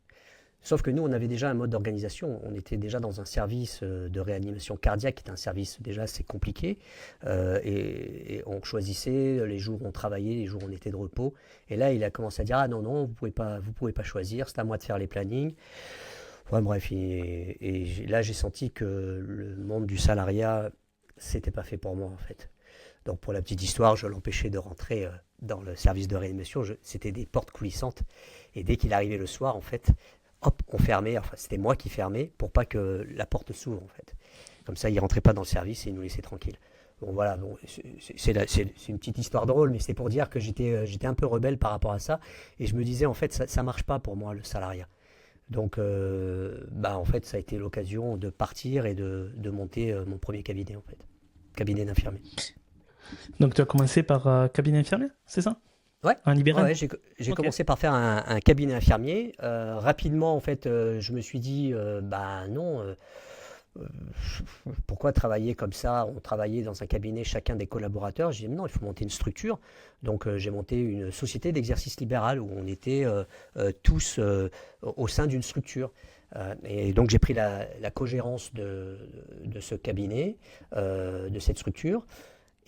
Sauf que nous, on avait déjà un mode d'organisation. On était déjà dans un service de réanimation cardiaque, qui est un service déjà assez compliqué. Et on choisissait les jours où on travaillait, les jours où on était de repos. Et là, il a commencé à dire, ah non, non, vous pouvez pas choisir, c'est à moi de faire les plannings. Ouais, bref, là, j'ai senti que le monde du salariat, c'était pas fait pour moi, en fait. Donc, pour la petite histoire, je l'empêchais de rentrer dans le service de réanimation. C'était des portes coulissantes. Et dès qu'il arrivait le soir, en fait, hop, on fermait. Enfin, c'était moi qui fermais pour pas que la porte s'ouvre, en fait. Comme ça, il rentrait pas dans le service et il nous laissait tranquille. Bon, voilà, bon, c'est une petite histoire drôle, mais c'est pour dire que j'étais un peu rebelle par rapport à ça. Et je me disais, en fait, ça marche pas pour moi, le salariat. Donc, en fait, ça a été l'occasion de partir et de monter mon premier cabinet, en fait. Cabinet d'infirmier. Donc tu as commencé par cabinet infirmier, c'est ça? Ouais, En ouais, libéral? ouais, j'ai Ok. commencé par faire un cabinet infirmier. Rapidement, en fait, je me suis dit, bah non, euh, pourquoi travailler comme ça? On travaillait dans un cabinet, chacun des collaborateurs. J'ai dit, mais non, il faut monter une structure. Donc, j'ai monté une société d'exercice libéral où on était tous au sein d'une structure. Et donc, j'ai pris la cogérance de ce cabinet, de cette structure.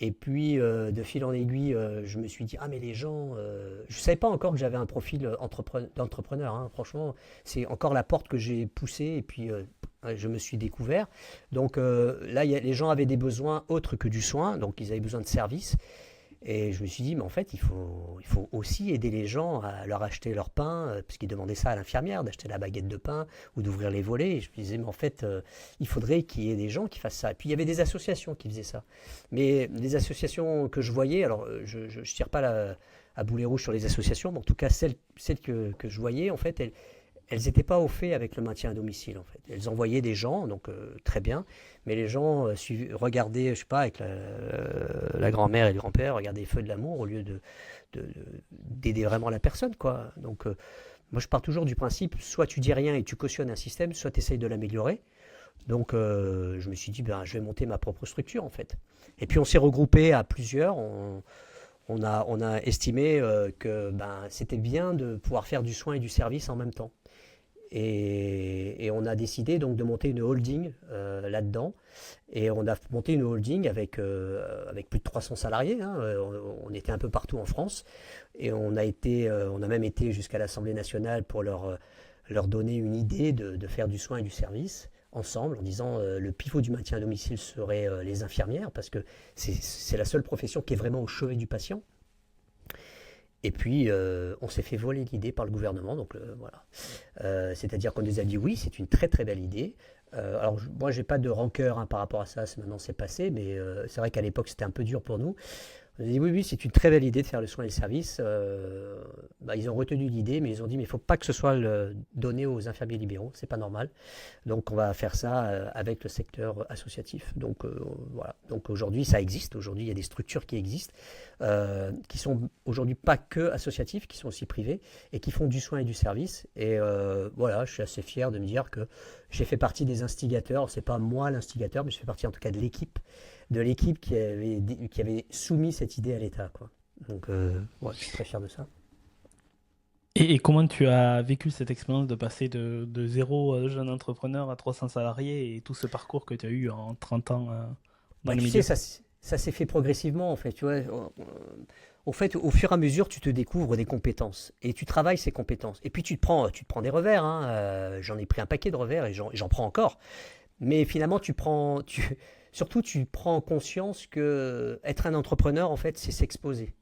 Et puis, de fil en aiguille, je me suis dit, ah mais les gens, je ne savais pas encore que j'avais un profil d'entrepreneur, hein. Franchement, c'est encore la porte que j'ai poussée et puis je me suis découvert. Donc là, les gens avaient des besoins autres que du soin, donc ils avaient besoin de services. Et je me suis dit, mais en fait, il faut aussi aider les gens à leur acheter leur pain, parce qu'ils demandaient ça à l'infirmière, d'acheter la baguette de pain ou d'ouvrir les volets. Et je me disais, mais en fait, il faudrait qu'il y ait des gens qui fassent ça. Et puis il y avait des associations qui faisaient ça. Mais les associations que je voyais, alors je ne tire pas à boulet rouge sur les associations, mais en tout cas celles que je voyais, en fait, elles n'étaient pas au fait avec le maintien à domicile, en fait. Elles envoyaient des gens, donc très bien, mais les gens regardaient, je sais pas, avec la grand-mère et le grand-père, regardaient les feux de l'amour au lieu d'aider vraiment la personne, quoi. Donc moi je pars toujours du principe, soit tu dis rien et tu cautionnes un système, soit tu essayes de l'améliorer. Donc je me suis dit, ben, je vais monter ma propre structure, en fait. Et puis on s'est regroupé à plusieurs, on a estimé que ben, c'était bien de pouvoir faire du soin et du service en même temps. Et on a décidé donc de monter une holding là-dedans. Et on a monté une holding avec plus de 300 salariés, hein. On était un peu partout en France. Et on a même été jusqu'à l'Assemblée nationale pour leur donner une idée de faire du soin et du service ensemble, en disant le pivot du maintien à domicile serait les infirmières, parce que c'est la seule profession qui est vraiment au chevet du patient. Et puis, on s'est fait voler l'idée par le gouvernement, donc voilà. C'est-à-dire qu'on nous a dit oui, c'est une très très belle idée. Alors, moi, j'ai pas de rancœur, hein, par rapport à ça, maintenant c'est passé, mais c'est vrai qu'à l'époque c'était un peu dur pour nous. On a dit oui, oui, c'est une très belle idée de faire le soin et le service. Ils ont retenu l'idée, mais ils ont dit mais il ne faut pas que ce soit donné aux infirmiers libéraux, c'est pas normal. Donc on va faire ça avec le secteur associatif. Donc voilà. Donc aujourd'hui ça existe. Aujourd'hui il y a des structures qui existent, qui sont aujourd'hui pas que associatives, qui sont aussi privées et qui font du soin et du service. Et voilà, je suis assez fier de me dire que j'ai fait partie des instigateurs. C'est pas moi l'instigateur, mais je fais partie en tout cas de l'équipe qui avait soumis cette idée à l'État, quoi. Donc, ouais, je suis très fier de ça. Et comment tu as vécu cette expérience de passer de zéro jeune entrepreneur à 300 salariés et tout ce parcours que tu as eu en 30 ans dans Bah, le tu sais, milieu? ça s'est fait progressivement, en fait. Tu vois, au fait, au fur et à mesure, tu te découvres des compétences et tu travailles ces compétences. Et puis, tu te prends des revers, hein. J'en ai pris un paquet de revers et j'en prends encore. Mais finalement, surtout, tu prends conscience que être un entrepreneur, en fait, c'est s'exposer.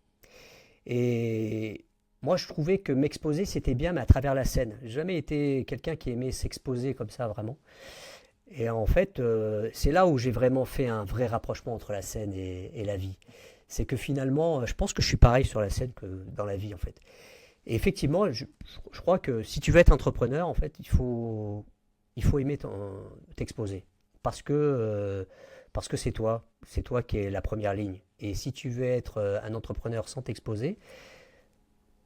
Et moi, je trouvais que m'exposer, c'était bien, mais à travers la scène. J'ai jamais été quelqu'un qui aimait s'exposer comme ça, vraiment. Et en fait, c'est là où j'ai vraiment fait un vrai rapprochement entre la scène et la vie. C'est que finalement, je pense que je suis pareil sur la scène que dans la vie, en fait. Et effectivement, je crois que si tu veux être entrepreneur, en fait, il faut aimer t'exposer. Parce que c'est toi qui es la première ligne. Et si tu veux être un entrepreneur sans t'exposer,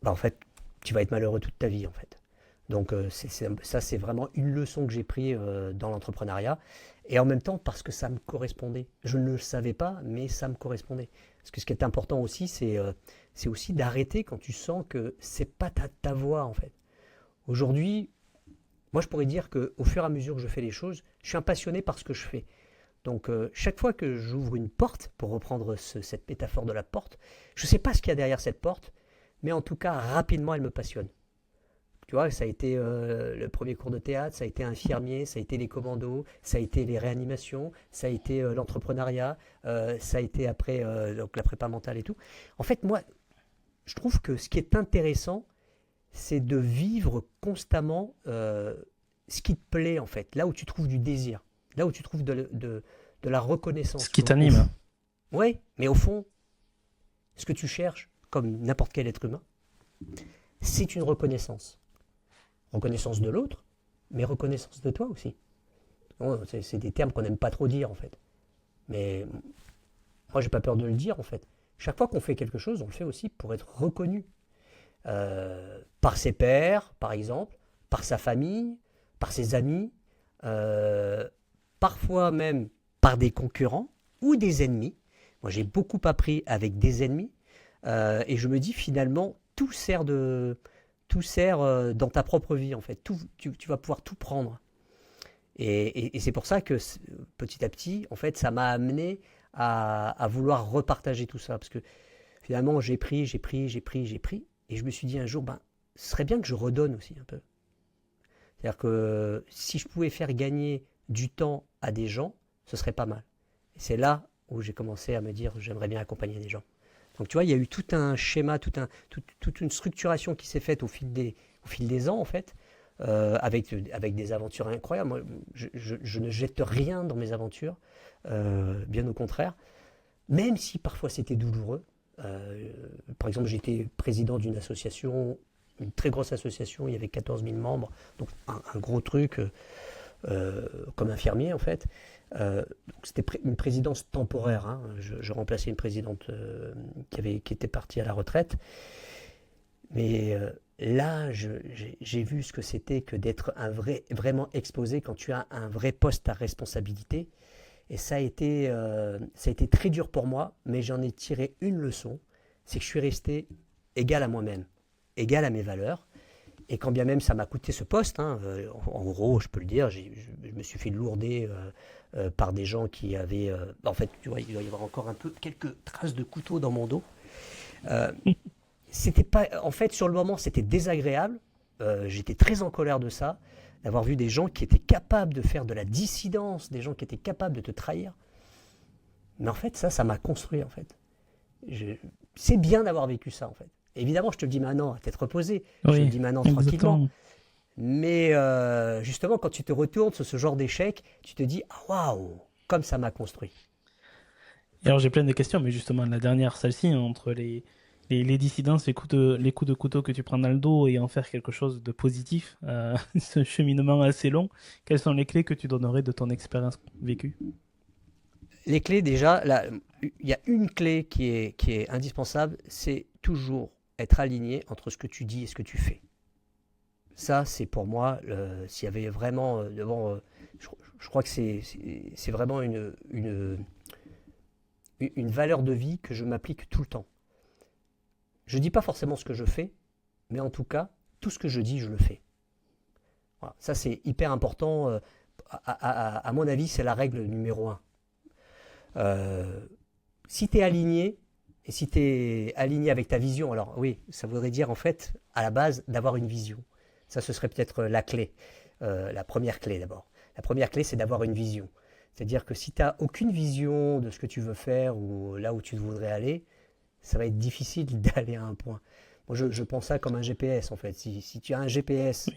bah en fait, tu vas être malheureux toute ta vie, en fait. Donc ça, c'est vraiment une leçon que j'ai prise dans l'entrepreneuriat. Et en même temps, parce que ça me correspondait. Je ne le savais pas, mais ça me correspondait. Parce que ce qui est important aussi, c'est aussi d'arrêter quand tu sens que c'est pas ta voie, en fait. Aujourd'hui, moi, je pourrais dire qu'au fur et à mesure que je fais les choses, je suis un passionné par ce que je fais. Donc, chaque fois que j'ouvre une porte, pour reprendre cette métaphore de la porte, je ne sais pas ce qu'il y a derrière cette porte, mais en tout cas, rapidement, elle me passionne. Tu vois, ça a été le premier cours de théâtre, ça a été infirmier, ça a été les commandos, ça a été les réanimations, ça a été l'entrepreneuriat, ça a été après donc la prépa mentale et tout. En fait, moi, je trouve que ce qui est intéressant, c'est de vivre constamment ce qui te plaît, en fait, là où tu trouves du désir, là où tu trouves de la Ce reconnaissance. qui t'anime. Oui, mais au fond, ce que tu cherches, comme n'importe quel être humain, c'est une reconnaissance. Reconnaissance de l'autre, mais reconnaissance de toi aussi. Bon, c'est des termes qu'on n'aime pas trop dire, en fait. Mais moi, j'ai pas peur de le dire, en fait. Chaque fois qu'on fait quelque chose, on le fait aussi pour être reconnu. Par ses pairs, par exemple, par sa famille, par ses amis, euh, parfois même par des concurrents ou des ennemis. Moi, j'ai beaucoup appris avec des ennemis, et je me dis finalement, tout sert dans ta propre vie, en fait. Tu vas pouvoir tout prendre. Et c'est pour ça que petit à petit, en fait, ça m'a amené à vouloir repartager tout ça. Parce que finalement, j'ai pris, j'ai pris, j'ai pris, j'ai pris. Et je me suis dit un jour, ben, ce serait bien que je redonne aussi un peu. C'est-à-dire que si je pouvais faire gagner du temps à des gens, ce serait pas mal. Et c'est là où j'ai commencé à me dire, j'aimerais bien accompagner des gens. Donc tu vois, il y a eu tout un schéma, toute une structuration qui s'est faite au fil des ans, en fait, avec des aventures incroyables. Moi, je ne jette rien dans mes aventures, bien au contraire, même si parfois c'était douloureux. Par exemple, j'étais président d'une association, une très grosse association, il y avait 14 000 membres, donc un gros truc, comme infirmier en fait. Donc c'était une présidence temporaire, hein. Je remplaçais une présidente qui était partie à la retraite. Mais là, j'ai vu ce que c'était que d'être vraiment exposé quand tu as un vrai poste à responsabilité. Et ça a été très dur pour moi, mais j'en ai tiré une leçon, c'est que je suis resté égal à moi-même, égal à mes valeurs. Et quand bien même ça m'a coûté ce poste, hein, en gros, je peux le dire, je me suis fait lourder par des gens qui avaient... en fait, tu vois, il doit y avoir encore quelques traces de couteau dans mon dos. Euh, C'était pas, en fait, sur le moment, c'était désagréable. J'étais très en colère de ça, d'avoir vu des gens qui étaient capables de faire de la dissidence, des gens qui étaient capables de te trahir. Mais en fait, ça m'a construit, en fait. Je- c'est bien d'avoir vécu ça, en fait. Évidemment, je te le dis maintenant à tête reposée, je te le Oui, dis maintenant tranquillement. exactement. Mais justement, quand tu te retournes sur ce genre d'échec, tu te dis, ah waouh, comme ça m'a construit. Et alors j'ai plein de questions, mais justement la dernière, celle-ci, hein, entre les dissidences, les coups de couteau que tu prends dans le dos et en faire quelque chose de positif, ce cheminement assez long, quelles sont les clés que tu donnerais de ton expérience vécue? Les clés, déjà, là, il y a une clé qui est indispensable, c'est toujours être aligné entre ce que tu dis et ce que tu fais. Ça, c'est pour moi, s'il y avait vraiment je, je crois que c'est vraiment une valeur de vie que je m'applique tout le temps. Je ne dis pas forcément ce que je fais, mais en tout cas, tout ce que je dis, je le fais. Voilà. Ça, c'est hyper important. À mon avis, c'est la règle numéro un. Euh, Si tu es aligné, et si tu es aligné avec ta vision, alors oui, ça voudrait dire en fait, à la base, d'avoir une vision. Ça, ce serait peut-être la clé, la première clé d'abord. La première clé, c'est d'avoir une vision. C'est-à-dire que si tu n'as aucune vision de ce que tu veux faire ou là où tu voudrais aller, ça va être difficile d'aller à un point. Moi, je pense ça comme un GPS en fait. Si tu as un GPS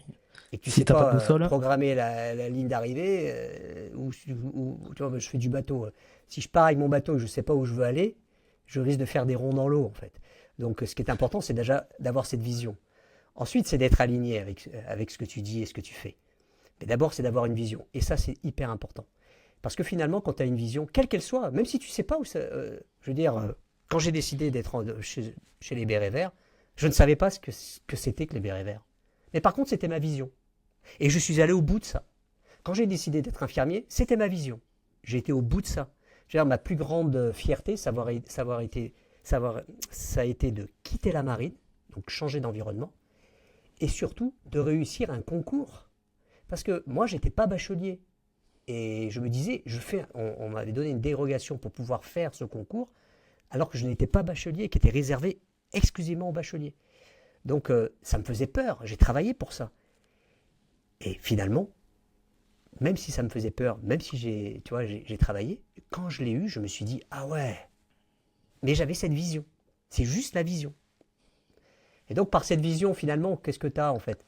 et que tu ne Si sais t'as pas de pas boussole, programmer la ligne d'arrivée, tu vois, je fais du bateau. Si je pars avec mon bateau et que je ne sais pas où je veux aller, je risque de faire des ronds dans l'eau en fait. Donc ce qui est important, c'est déjà d'avoir cette vision. Ensuite, c'est d'être aligné avec ce que tu dis et ce que tu fais. Mais d'abord, c'est d'avoir une vision. Et ça, c'est hyper important. Parce que finalement, quand tu as une vision, quelle qu'elle soit, même si tu ne sais pas où ça... je veux dire, quand j'ai décidé d'être chez les Bérets Verts, je ne savais pas ce que c'était que les Bérets Verts. Mais par contre, c'était ma vision. Et je suis allé au bout de ça. Quand j'ai décidé d'être infirmier, c'était ma vision. J'ai été au bout de ça. Je veux dire, ma plus grande fierté, ça a été de quitter la marine, donc changer d'environnement, et surtout de réussir un concours. Parce que moi, j'étais pas bachelier. Et je me disais, on m'avait donné une dérogation pour pouvoir faire ce concours, alors que je n'étais pas bachelier, qui était réservé exclusivement aux bacheliers. Donc ça me faisait peur, j'ai travaillé pour ça. Et finalement, même si ça me faisait peur, même si j'ai travaillé, quand je l'ai eu, je me suis dit, ah ouais, mais j'avais cette vision. C'est juste la vision. Et donc par cette vision, finalement, qu'est-ce que tu as en fait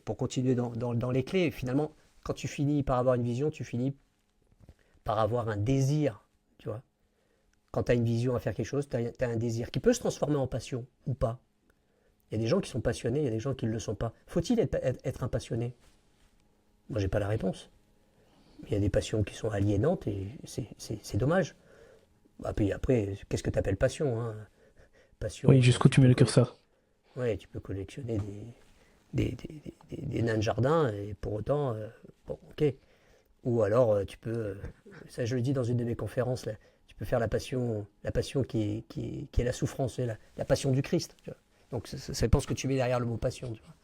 pour continuer dans les clés, finalement, quand tu finis par avoir une vision, tu finis par avoir un désir, tu vois. Quand tu as une vision à faire quelque chose, tu as un désir qui peut se transformer en passion ou pas. Il y a des gens qui sont passionnés, il y a des gens qui ne le sont pas. Faut-il être un passionné? Moi, j'ai pas la réponse. Il y a des passions qui sont aliénantes et c'est dommage. Puis après, qu'est-ce que tu appelles passion, hein? Passion, Oui, jusqu'où tu mets le curseur? ouais, tu peux collectionner des nains de jardin et pour autant, bon, ok. Ou alors, tu peux, ça je le dis dans une de mes conférences, là, tu peux faire la passion qui est la souffrance, la passion du Christ. Tu vois. Donc, ça dépend ce que tu mets derrière le mot passion. Tu vois.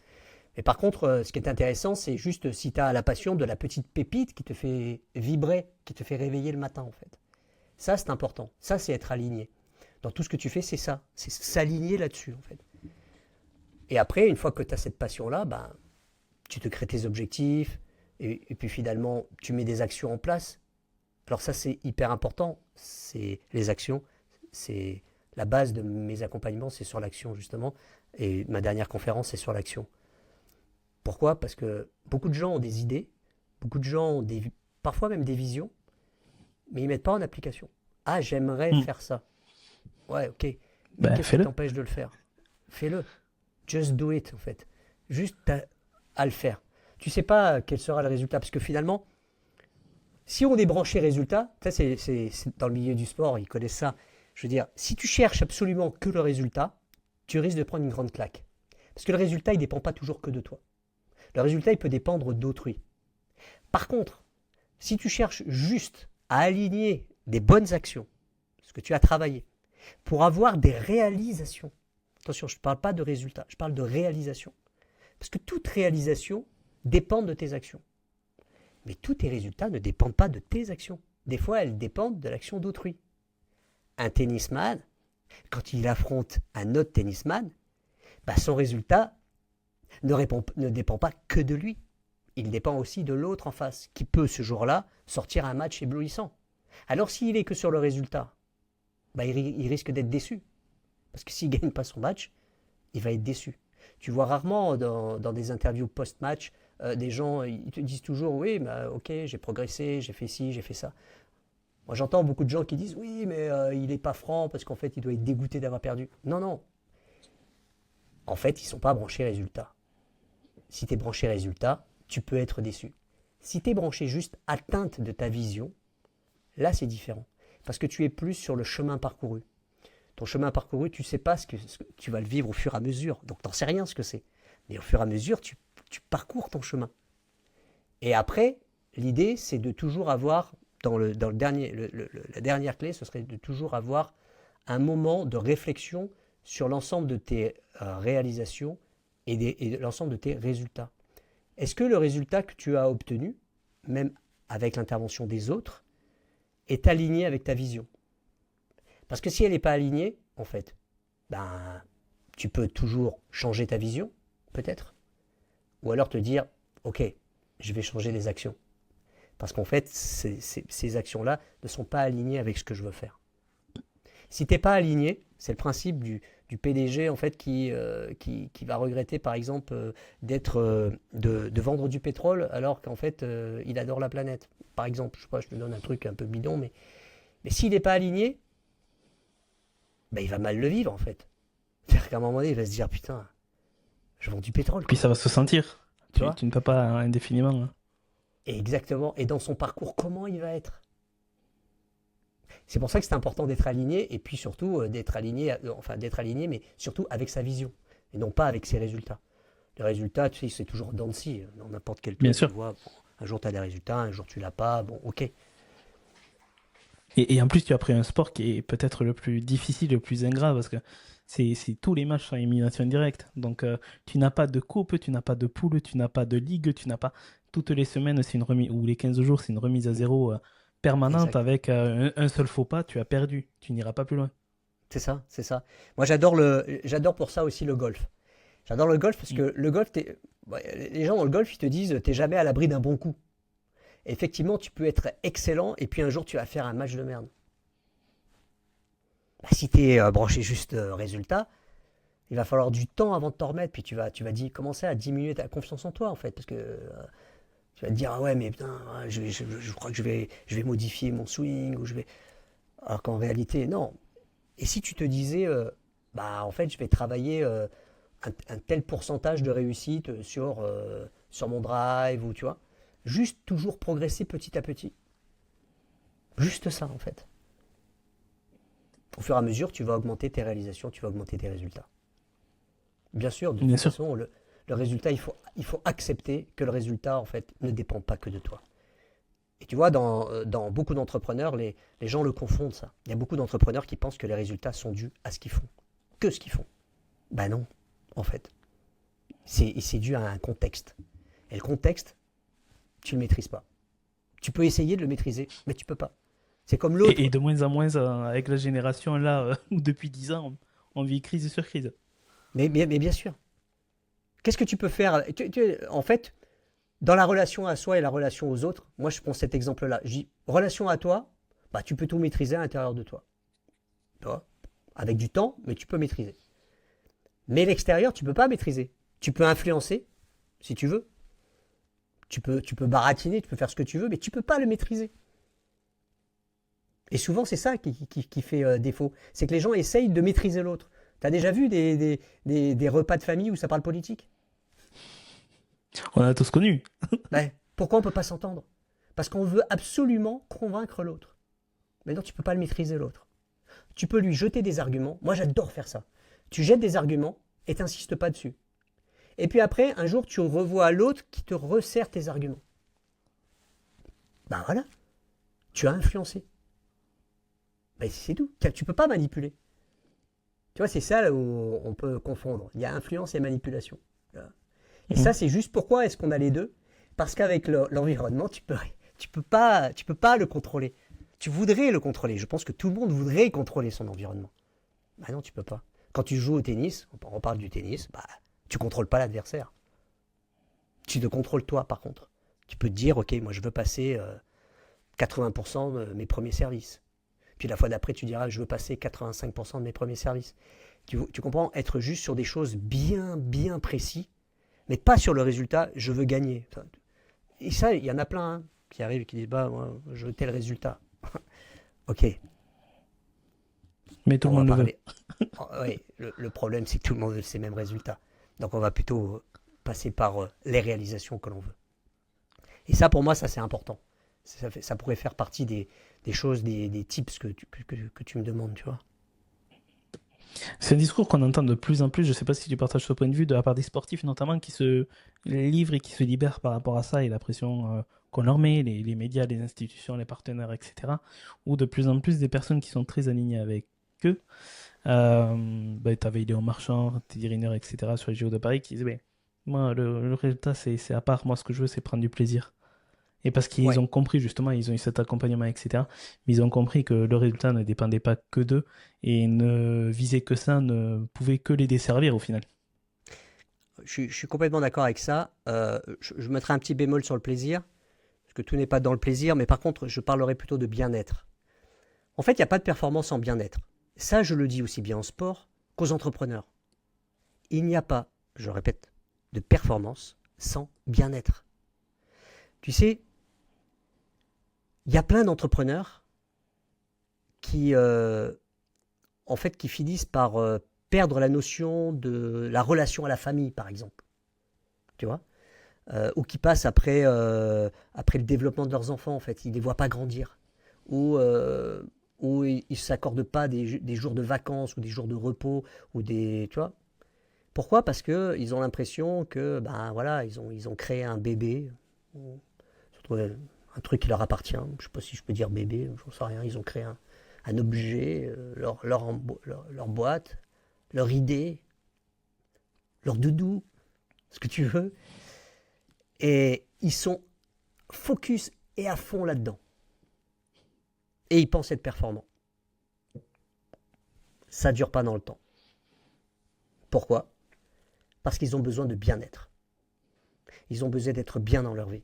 Mais par contre, ce qui est intéressant, c'est juste si tu as la passion de la petite pépite qui te fait vibrer, qui te fait réveiller le matin, en fait. Ça, c'est important. Ça, c'est être aligné. Dans tout ce que tu fais, c'est ça. C'est s'aligner là-dessus, en fait. Et après, une fois que tu as cette passion-là, ben, tu te crées tes objectifs, et puis finalement, tu mets des actions en place. Alors ça, c'est hyper important. C'est les actions. C'est la base de mes accompagnements, c'est sur l'action, justement. Et ma dernière conférence, c'est sur l'action. Pourquoi? Parce que beaucoup de gens ont des idées, beaucoup de gens ont parfois même des visions, mais ils ne mettent pas en application. Ah, j'aimerais faire ça. Ouais, ok. Mais Ben, qu'est-ce qui fais-le. t'empêche de le faire? Fais-le. Just do it, en fait. Juste à le faire. Tu ne sais pas quel sera le résultat, parce que finalement, si on est branché résultat, ça c'est dans le milieu du sport, ils connaissent ça. Je veux dire, si tu cherches absolument que le résultat, tu risques de prendre une grande claque. Parce que le résultat, il ne dépend pas toujours que de toi. Le résultat, il peut dépendre d'autrui. Par contre, si tu cherches juste à aligner des bonnes actions, ce que tu as travaillé, pour avoir des réalisations, attention, je ne parle pas de résultats, je parle de réalisation. Parce que toute réalisation dépend de tes actions. Mais tous tes résultats ne dépendent pas de tes actions. Des fois, elles dépendent de l'action d'autrui. Un tennisman, quand il affronte un autre tennisman, son résultat ne dépend pas que de lui. Il dépend aussi de l'autre en face, qui peut ce jour-là sortir un match éblouissant. Alors s'il est que sur le résultat, il risque d'être déçu. Parce que s'il ne gagne pas son match, il va être déçu. Tu vois rarement dans des interviews post-match, des gens, ils te disent toujours, oui, ok, j'ai progressé, j'ai fait ci, j'ai fait ça. Moi, j'entends beaucoup de gens qui disent, oui, mais il n'est pas franc parce qu'en fait, il doit être dégoûté d'avoir perdu. Non, non. En fait, ils ne sont pas branchés résultat. Si tu es branché résultat, tu peux être déçu. Si tu es branché juste atteinte de ta vision, là, c'est différent. Parce que tu es plus sur le chemin parcouru. Ton chemin parcouru, tu ne sais pas ce que tu vas le vivre au fur et à mesure. Donc, tu n'en sais rien ce que c'est. Mais au fur et à mesure, tu parcours ton chemin. Et après, l'idée, c'est de toujours avoir, la dernière clé, ce serait de toujours avoir un moment de réflexion sur l'ensemble de tes réalisations et l'ensemble de tes résultats. Est-ce que le résultat que tu as obtenu, même avec l'intervention des autres, est aligné avec ta vision? Parce que si elle n'est pas alignée, en fait, tu peux toujours changer ta vision, peut-être. Ou alors te dire, ok, je vais changer les actions. Parce qu'en fait, ces actions-là ne sont pas alignées avec ce que je veux faire. Si tu n'es pas aligné, c'est le principe du PDG en fait, qui va regretter par exemple de vendre du pétrole alors qu'en fait il adore la planète. Par exemple, je sais pas, je te donne un truc un peu bidon, mais s'il n'est pas aligné, il va mal le vivre en fait. C'est-à-dire qu'à un moment donné, il va se dire putain, je vends du pétrole. Puis ça va se sentir. Tu vois. Tu ne peux pas indéfiniment. Hein. Et exactement. Et dans son parcours, comment il va être? C'est pour ça que c'est important d'être aligné et puis surtout d'être aligné, mais surtout avec sa vision et non pas avec ses résultats. Les résultats, tu sais, c'est toujours en dents de scie. Dans n'importe quel Bien truc, tu sûr. vois. Bon, un jour, tu as des résultats, un jour, tu l'as pas. Bon, ok. Et en plus, tu as pris un sport qui est peut-être le plus difficile, le plus ingrat, parce que tous les matchs sont à élimination directe. Donc, tu n'as pas de coupe, tu n'as pas de poule, tu n'as pas de ligue, tu n'as pas. Toutes les semaines, c'est une remise, ou les 15 jours, c'est une remise à zéro permanente Exact. avec un seul faux pas, tu as perdu. Tu n'iras pas plus loin. C'est ça, c'est ça. Moi, j'adore pour ça aussi le golf. J'adore le golf parce Mm. que le golf, ouais, les gens dans le golf, ils te disent, t'es jamais à l'abri d'un bon coup. Effectivement, tu peux être excellent et puis un jour, tu vas faire un match de merde. Bah, si tu es branché juste résultat, il va falloir du temps avant de t'en remettre. Puis commencer à diminuer ta confiance en toi, en fait. Parce que tu vas te dire, ah ouais, mais putain, ouais, je crois que je vais modifier mon swing. Alors qu'en réalité, non. Et si tu te disais, bah en fait, je vais travailler un tel pourcentage de réussite sur mon drive, ou tu vois, juste toujours progresser petit à petit. Juste ça, en fait. Au fur et à mesure, tu vas augmenter tes réalisations, tu vas augmenter tes résultats. Bien sûr, de Bien toute sûr. façon, le résultat, il faut accepter que le résultat, en fait, ne dépend pas que de toi. Et tu vois, dans beaucoup d'entrepreneurs, les gens le confondent, ça. Il y a beaucoup d'entrepreneurs qui pensent que les résultats sont dus à ce qu'ils font. Que ce qu'ils font. Ben non, en fait. C'est dû à un contexte. Et le contexte, tu ne le maîtrises pas. Tu peux essayer de le maîtriser, mais tu peux pas. C'est comme Et l'autre. de moins en moins, avec la génération là, où depuis 10 ans, on vit crise sur crise. Mais bien sûr. Qu'est-ce que tu peux faire en fait, dans la relation à soi et la relation aux autres, moi je prends cet exemple-là. Je dis, relation à toi, bah, tu peux tout maîtriser à l'intérieur de toi. Tu vois. Avec du temps, mais tu peux maîtriser. Mais l'extérieur, tu peux pas maîtriser. Tu peux influencer, si tu veux. Tu peux baratiner, tu peux faire ce que tu veux, mais tu peux pas le maîtriser. Et souvent, c'est ça qui fait défaut. C'est que les gens essayent de maîtriser l'autre. Tu as déjà vu des repas de famille où ça parle politique? On a tous connu. Ouais. Pourquoi on ne peut pas s'entendre? Parce qu'on veut absolument convaincre l'autre. Mais non, tu ne peux pas le maîtriser, l'autre. Tu peux lui jeter des arguments. Moi, j'adore faire ça. Tu jettes des arguments et tu n'insistes pas dessus. Et puis après, un jour, tu revois l'autre qui te resserre tes arguments. Ben voilà, tu as influencé. Ben c'est tout. Tu ne peux pas manipuler. Tu vois, c'est ça là où on peut confondre. Il y a influence et manipulation. Et Mm. ça, c'est juste pourquoi est-ce qu'on a les deux? Parce qu'avec l'environnement, tu peux pas le contrôler. Tu voudrais le contrôler. Je pense que tout le monde voudrait contrôler son environnement. Bah non, tu peux pas. Quand tu joues au tennis, on parle du tennis, bah, tu contrôles pas l'adversaire. Tu te contrôles toi, par contre. Tu peux te dire, ok, moi je veux passer 80% de mes premiers services. Puis la fois d'après, tu diras, je veux passer 85% de mes premiers services. Tu comprends? Être juste sur des choses bien, bien précises, mais pas sur le résultat, je veux gagner. Et ça, il y en a plein qui arrivent et qui disent, bah, moi, je veux tel résultat. Ok, Mais tout on le va monde le veut. parler. Oh, oui, le problème, c'est que tout le monde veut ces mêmes résultats. Donc on va plutôt passer par les réalisations que l'on veut. Et ça, pour moi, ça c'est important. Ça pourrait faire partie des choses, des tips que tu me demandes, tu vois. C'est un discours qu'on entend de plus en plus, je ne sais pas si tu partages ce point de vue, de la part des sportifs notamment, qui se livrent et qui se libèrent par rapport à ça et la pression qu'on leur met, les médias, les institutions, les partenaires, etc. Ou de plus en plus des personnes qui sont très alignées avec eux. Bah, tu avais Léon Marchand, Teddy Riner, etc. sur les JO de Paris qui disaient, mais moi, le résultat, c'est à part. Moi, ce que je veux, c'est prendre du plaisir. Et parce qu'ils Ouais. ont compris, justement, ils ont eu cet accompagnement, etc. Mais ils ont compris que le résultat ne dépendait pas que d'eux et ne visait que ça, ne pouvait que les desservir au final. Je suis complètement d'accord avec ça. Je mettrai un petit bémol sur le plaisir, parce que tout n'est pas dans le plaisir, mais par contre, je parlerai plutôt de bien-être. En fait, il n'y a pas de performance en bien-être. Ça, je le dis aussi bien en sport qu'aux entrepreneurs. Il n'y a pas, je répète, de performance sans bien-être. Tu sais, il y a plein d'entrepreneurs qui, en fait, qui finissent par perdre la notion de la relation à la famille, par exemple. Tu vois? Ou qui passent après le développement de leurs enfants, en fait. Ils ne les voient pas grandir. Ou ils ne s'accordent pas des jours de vacances ou des jours de repos, ou des, tu vois? Pourquoi? Parce qu'ils ont l'impression que, ben voilà, ils ont créé un bébé, surtout un truc qui leur appartient. Je ne sais pas si je peux dire bébé, j'en sais rien. Ils ont créé un objet, leur boîte, leur idée, leur doudou, ce que tu veux. Et ils sont focus et à fond là-dedans. Et ils pensent être performants. Ça ne dure pas dans le temps. Pourquoi? Parce qu'ils ont besoin de bien-être. Ils ont besoin d'être bien dans leur vie.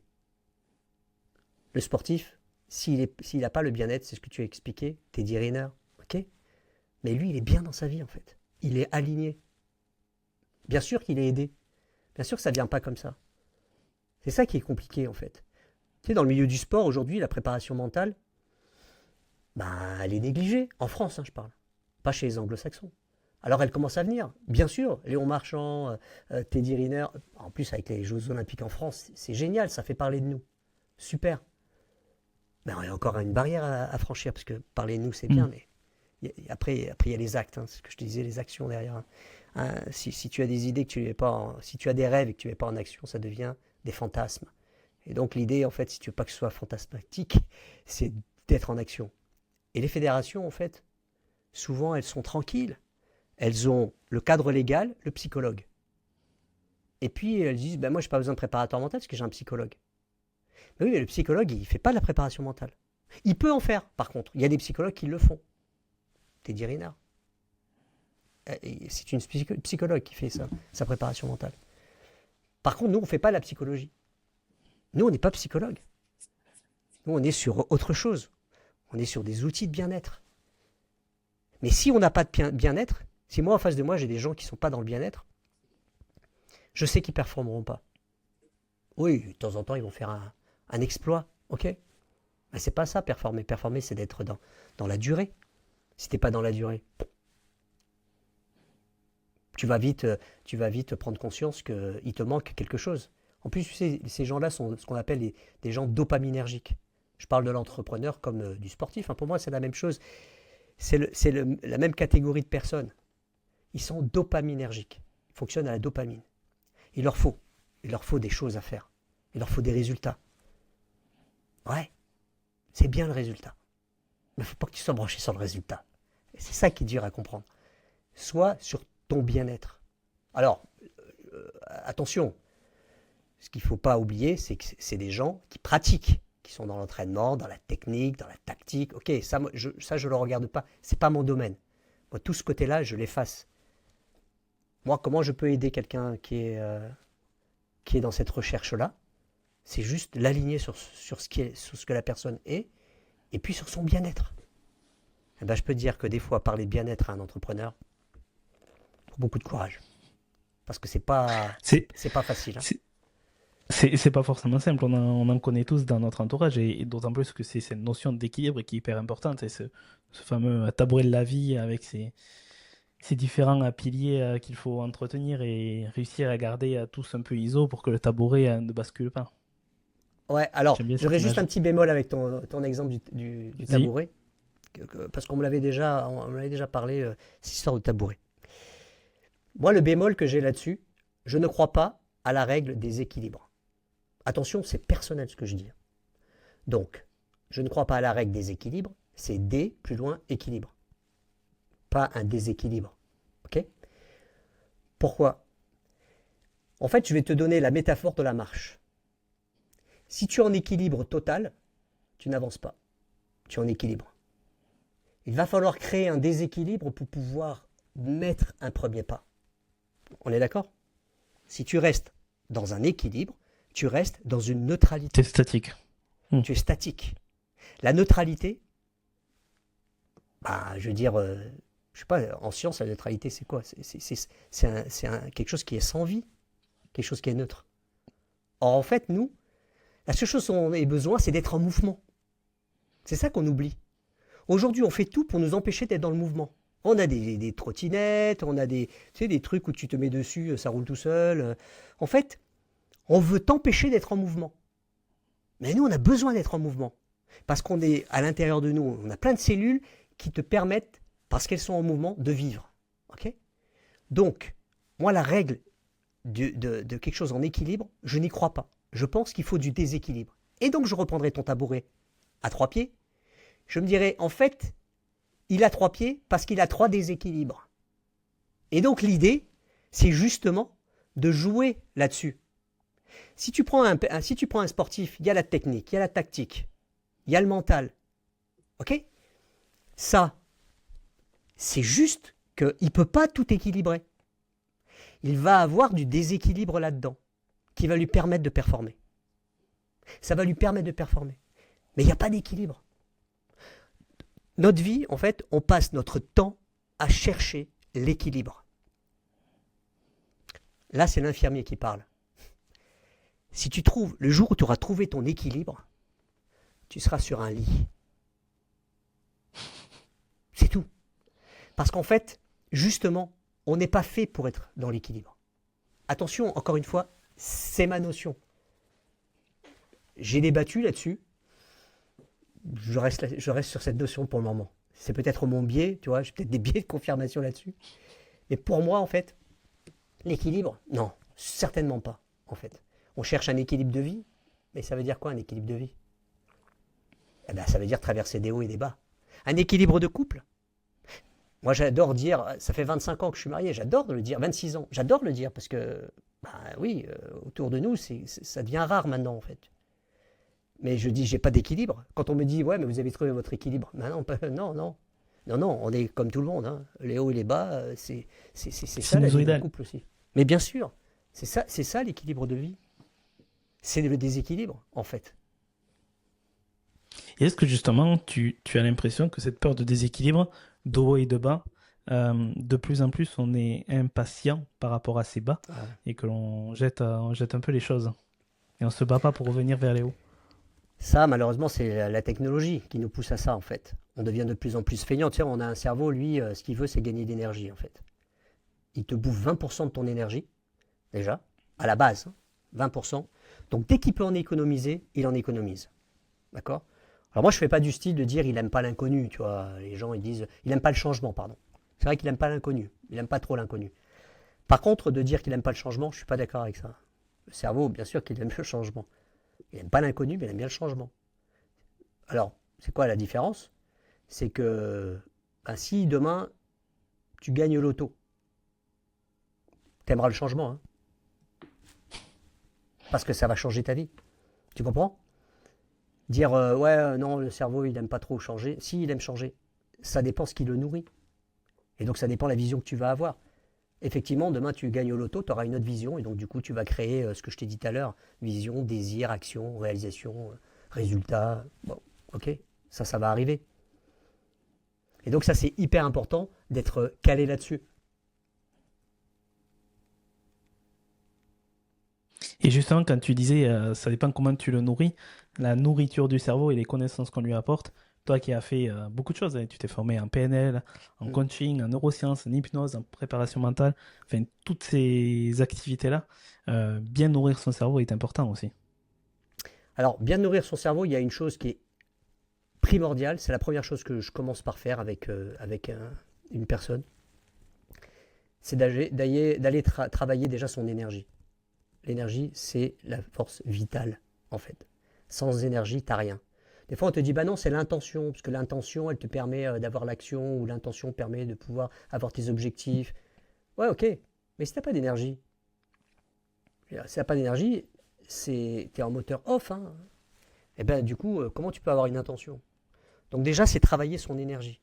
Le sportif, s'il n'a pas le bien-être, c'est ce que tu as expliqué, Teddy Riner, ok? Mais lui, il est bien dans sa vie en fait. Il est aligné. Bien sûr qu'il est aidé. Bien sûr que ça ne vient pas comme ça. C'est ça qui est compliqué en fait. Tu sais, dans le milieu du sport, aujourd'hui, la préparation mentale, ben, elle est négligée. En France, je parle. Pas chez les anglo-saxons. Alors elle commence à venir. Bien sûr, Léon Marchand, Teddy Riner, en plus avec les Jeux Olympiques en France, c'est génial, ça fait parler de nous. Super. Mais il y a encore une barrière à franchir, parce que parler de nous, c'est bien, mais après, il y a les actes, c'est ce que je te disais, les actions derrière. Si tu as des idées, que tu mets pas si tu as des rêves et que tu ne mets pas en action, ça devient des fantasmes. Et donc l'idée, en fait, si tu veux pas que ce soit fantasmatique, c'est d'être en action. Et les fédérations, en fait, souvent, elles sont tranquilles. Elles ont le cadre légal, le psychologue. Et puis, elles disent, ben moi, je n'ai pas besoin de préparateur mental parce que j'ai un psychologue. Mais oui, mais le psychologue, il ne fait pas de la préparation mentale. Il peut en faire, par contre. Il y a des psychologues qui le font. Teddy Riner. C'est une psychologue qui fait ça, sa préparation mentale. Par contre, nous, on ne fait pas la psychologie. Nous, on n'est pas psychologue. Nous, on est sur autre chose. On est sur des outils de bien-être. Mais si on n'a pas de bien-être, si moi, en face de moi, j'ai des gens qui ne sont pas dans le bien-être, je sais qu'ils ne performeront pas. Oui, de temps en temps, ils vont faire un exploit, ok? Mais c'est pas ça, performer. Performer, c'est d'être dans la durée. Si tu n'es pas dans la durée, tu vas vite prendre conscience qu'il te manque quelque chose. En plus, tu sais, ces gens-là sont ce qu'on appelle des gens dopaminergiques. Je parle de l'entrepreneur comme du sportif. Pour moi, c'est la même chose. C'est la même catégorie de personnes. Ils sont dopaminergiques. Ils fonctionnent à la dopamine. Il leur faut des choses à faire. Il leur faut des résultats. Ouais, c'est bien le résultat. Mais il ne faut pas que tu sois branché sur le résultat. Et c'est ça qui est dur à comprendre. Sois sur ton bien-être. Alors, attention, ce qu'il ne faut pas oublier, c'est que c'est des gens qui pratiquent, qui sont dans l'entraînement, dans la technique, dans la tactique. Ok, ça je ne le regarde pas. Ce n'est pas mon domaine. Moi, tout ce côté-là, je l'efface. Moi, comment je peux aider quelqu'un qui est dans cette recherche-là? C'est juste l'aligner sur ce que la personne est, et puis sur son bien-être. Eh ben, je peux te dire que des fois, parler de bien-être à un entrepreneur, faut beaucoup de courage. Parce que c'est pas facile. C'est pas forcément simple, on en connaît tous dans notre entourage, et d'autant plus que c'est cette notion d'équilibre qui est hyper importante, c'est ce fameux tabouret de la vie avec ces différents piliers qu'il faut entretenir et réussir à garder tous un peu ISO pour que le tabouret ne bascule pas. Ouais, alors, J'aime bien cette j'aurais juste image. un petit bémol avec ton exemple du Si. tabouret, parce qu'on me l'avait déjà parlé, cette histoire de tabouret. Moi, le bémol que j'ai là-dessus, je ne crois pas à la règle des équilibres. Attention, c'est personnel ce que je dis. Donc, je ne crois pas à la règle des équilibres, c'est D plus loin équilibre. Pas un déséquilibre. Ok? Pourquoi? En fait, je vais te donner la métaphore de la marche. Si tu es en équilibre total, tu n'avances pas. Tu es en équilibre. Il va falloir créer un déséquilibre pour pouvoir mettre un premier pas. On est d'accord? Si tu restes dans un équilibre, tu restes dans une neutralité. C'est statique. Tu es statique. La neutralité, je veux dire, je sais pas, en science, la neutralité, c'est quoi? C'est quelque chose qui est sans vie, quelque chose qui est neutre. Or, en fait, nous, la seule chose dont on a besoin, c'est d'être en mouvement. C'est ça qu'on oublie. Aujourd'hui, on fait tout pour nous empêcher d'être dans le mouvement. On a des trottinettes, on a des trucs où tu te mets dessus, ça roule tout seul. En fait, on veut t'empêcher d'être en mouvement. Mais nous, on a besoin d'être en mouvement. Parce qu'on est à l'intérieur de nous, on a plein de cellules qui te permettent, parce qu'elles sont en mouvement, de vivre. Okay? Donc, Moi, la règle de quelque chose en équilibre, je n'y crois pas. Je pense qu'il faut du déséquilibre. Et donc, je reprendrai ton tabouret à 3 pieds. Je me dirais, en fait, il a 3 pieds parce qu'il a 3 déséquilibres. Et donc, l'idée, c'est justement de jouer là-dessus. Si tu prends un sportif, il y a la technique, il y a la tactique, il y a le mental. Ok? Ça, c'est juste qu'il ne peut pas tout équilibrer. Il va avoir du déséquilibre là-dedans qui va lui permettre de performer. Ça va lui permettre de performer. Mais il n'y a pas d'équilibre. Notre vie, en fait, on passe notre temps à chercher l'équilibre. Là, c'est l'infirmier qui parle. Si tu trouves, le jour où tu auras trouvé ton équilibre, tu seras sur un lit. C'est tout. Parce qu'en fait, justement, on n'est pas fait pour être dans l'équilibre. Attention, encore une fois, c'est ma notion. J'ai débattu là-dessus. Je reste sur cette notion pour le moment. C'est peut-être mon biais, tu vois, j'ai peut-être des biais de confirmation là-dessus. Mais pour moi, en fait, l'équilibre, non, certainement pas, en fait. On cherche un équilibre de vie, mais ça veut dire quoi un équilibre de vie? Eh ben, ça veut dire traverser des hauts et des bas. Un équilibre de couple. Moi, j'adore dire, ça fait 25 ans que je suis marié, j'adore le dire, 26 ans, j'adore le dire parce que, bah oui, autour de nous, ça devient rare maintenant, en fait. Mais je dis, j'ai pas d'équilibre. Quand on me dit, ouais, mais vous avez trouvé votre équilibre. Ben non, non, non. Non, non, on est comme tout le monde. Hein. Les hauts et les bas, c'est ça la vie d'un couple aussi. Mais bien sûr, c'est ça l'équilibre de vie. C'est le déséquilibre, en fait. Et est-ce que justement, tu as l'impression que cette peur de déséquilibre, de haut et de bas, de plus en plus, on est impatient par rapport à ces bas Ouais. et que on jette un peu les choses. Et on se bat pas pour revenir vers les hauts. Ça, malheureusement, c'est la technologie qui nous pousse à ça, en fait. On devient de plus en plus feignant. Tu sais, on a un cerveau, lui, ce qu'il veut, c'est gagner d'énergie, en fait. Il te bouffe 20% de ton énergie, déjà, à la base, hein, 20%. Donc, dès qu'il peut en économiser, il en économise. D'accord? Alors, moi, je ne fais pas du style de dire il n'aime pas l'inconnu, tu vois. Les gens, ils disent, il n'aime pas le changement, pardon. C'est vrai qu'il n'aime pas l'inconnu. Il n'aime pas trop l'inconnu. Par contre, de dire qu'il n'aime pas le changement, je ne suis pas d'accord avec ça. Le cerveau, bien sûr qu'il aime le changement. Il n'aime pas l'inconnu, mais il aime bien le changement. Alors, c'est quoi la différence? C'est que ben, si demain, tu gagnes l'auto, t'aimeras le changement. Hein, parce que ça va changer ta vie. Tu comprends? Dire, ouais, non, le cerveau, il n'aime pas trop changer. Si, il aime changer. Ça dépend ce qui le nourrit. Et donc, ça dépend de la vision que tu vas avoir. Effectivement, demain, tu gagnes au loto, tu auras une autre vision. Et donc, du coup, tu vas créer ce que je t'ai dit tout à l'heure. Vision, désir, action, réalisation, résultat. Bon, ok, ça va arriver. Et donc, ça, c'est hyper important d'être calé là-dessus. Et justement, quand tu disais, ça dépend comment tu le nourris, la nourriture du cerveau et les connaissances qu'on lui apporte, toi qui as fait beaucoup de choses, hein, tu t'es formé en PNL, en Mm. coaching, en neurosciences, en hypnose, en préparation mentale, enfin, toutes ces activités-là, bien nourrir son cerveau est important aussi. Alors, bien nourrir son cerveau, il y a une chose qui est primordiale. C'est la première chose que je commence par faire avec une personne. C'est d'aller travailler déjà son énergie. L'énergie, c'est la force vitale, en fait. Sans énergie, t'as rien. Des fois, on te dit, bah non, c'est l'intention, parce que l'intention, elle te permet d'avoir l'action, ou l'intention permet de pouvoir avoir tes objectifs. Ouais, ok, mais si t'as pas d'énergie, si t'as pas d'énergie, t'es en moteur off, hein. Et ben du coup, comment tu peux avoir une intention? Donc déjà, c'est travailler son énergie.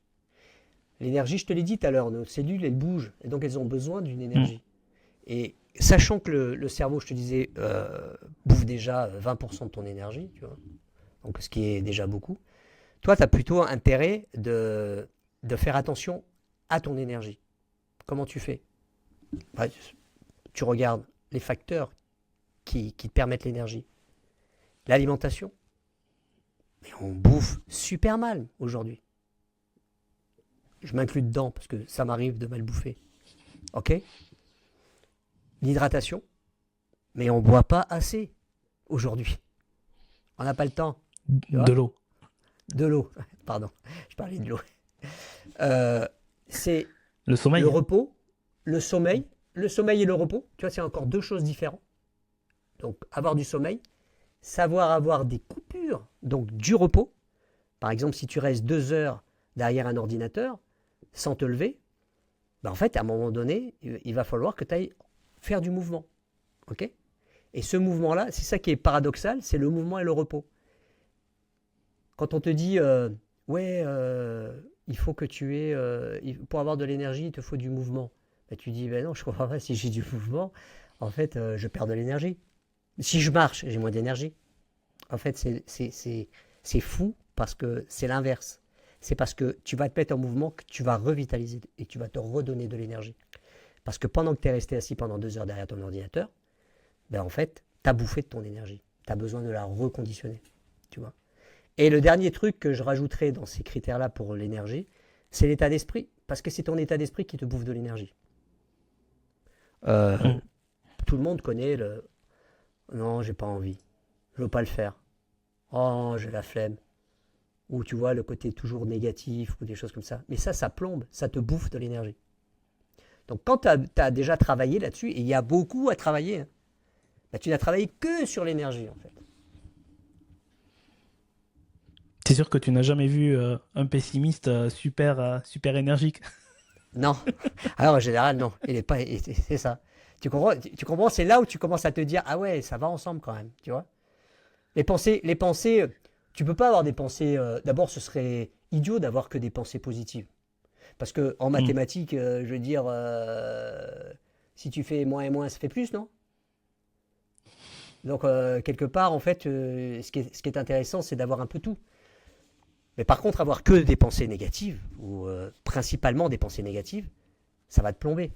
L'énergie, je te l'ai dit tout à l'heure, nos cellules, elles bougent, et donc elles ont besoin d'une Mm. énergie. Et sachant que le cerveau, je te disais, bouffe déjà 20% de ton énergie, tu vois, donc ce qui est déjà beaucoup, toi, tu as plutôt intérêt de faire attention à ton énergie. Comment tu fais? Bah, tu regardes les facteurs qui te permettent l'énergie. L'alimentation, mais on bouffe super mal aujourd'hui. Je m'inclus dedans parce que ça m'arrive de mal bouffer. Ok? L'hydratation, mais on ne boit pas assez aujourd'hui. On n'a pas le temps. Tu De vois? l'eau. De l'eau. Pardon, je parlais de l'eau. Euh, c'est Le le sommeil. repos, le sommeil. le sommeil et le repos, tu vois, c'est encore deux choses différentes. Donc, avoir du sommeil, savoir avoir des coupures, donc du repos. Par exemple, si tu restes 2 heures derrière un ordinateur sans te lever, ben en fait, à un moment donné, il va falloir que tu ailles faire du mouvement. Ok? Et ce mouvement-là, c'est ça qui est paradoxal, c'est le mouvement et le repos. Quand on te dit, ouais, il faut que tu aies, pour avoir de l'énergie, il te faut du mouvement. Ben, tu dis, ben non, je ne comprends pas, si j'ai du mouvement, en fait, je perds de l'énergie. Si je marche, j'ai moins d'énergie. En fait, c'est fou parce que c'est l'inverse. C'est parce que tu vas te mettre en mouvement que tu vas revitaliser et que tu vas te redonner de l'énergie. Parce que pendant que tu es resté assis pendant 2 heures derrière ton ordinateur, ben en fait, tu as bouffé de ton énergie. Tu as besoin de la reconditionner. Tu vois. Et le dernier truc que je rajouterai dans ces critères-là pour l'énergie, c'est l'état d'esprit. Parce que c'est ton état d'esprit qui te bouffe de l'énergie. Mm. Tout le monde connaît le non, j'ai pas envie. Je veux pas le faire. Oh, j'ai la flemme. Ou tu vois le côté toujours négatif ou des choses comme ça. Mais ça plombe, ça te bouffe de l'énergie. Donc quand tu as déjà travaillé là-dessus, et il y a beaucoup à travailler, hein, bah, tu n'as travaillé que sur l'énergie en fait. C'est sûr que tu n'as jamais vu un pessimiste super énergique. Non. Alors en général, non. Il est pas. C'est ça. Tu comprends, c'est là où tu commences à te dire, ah ouais, ça va ensemble quand même, tu vois. Les pensées, tu peux pas avoir des pensées. D'abord, ce serait idiot d'avoir que des pensées positives. Parce que en Mm. mathématiques, je veux dire, si tu fais moins et moins, ça fait plus, non? Donc, quelque part, en fait, ce qui est intéressant, c'est d'avoir un peu tout. Mais par contre, avoir que des pensées négatives, ou principalement des pensées négatives, ça va te plomber.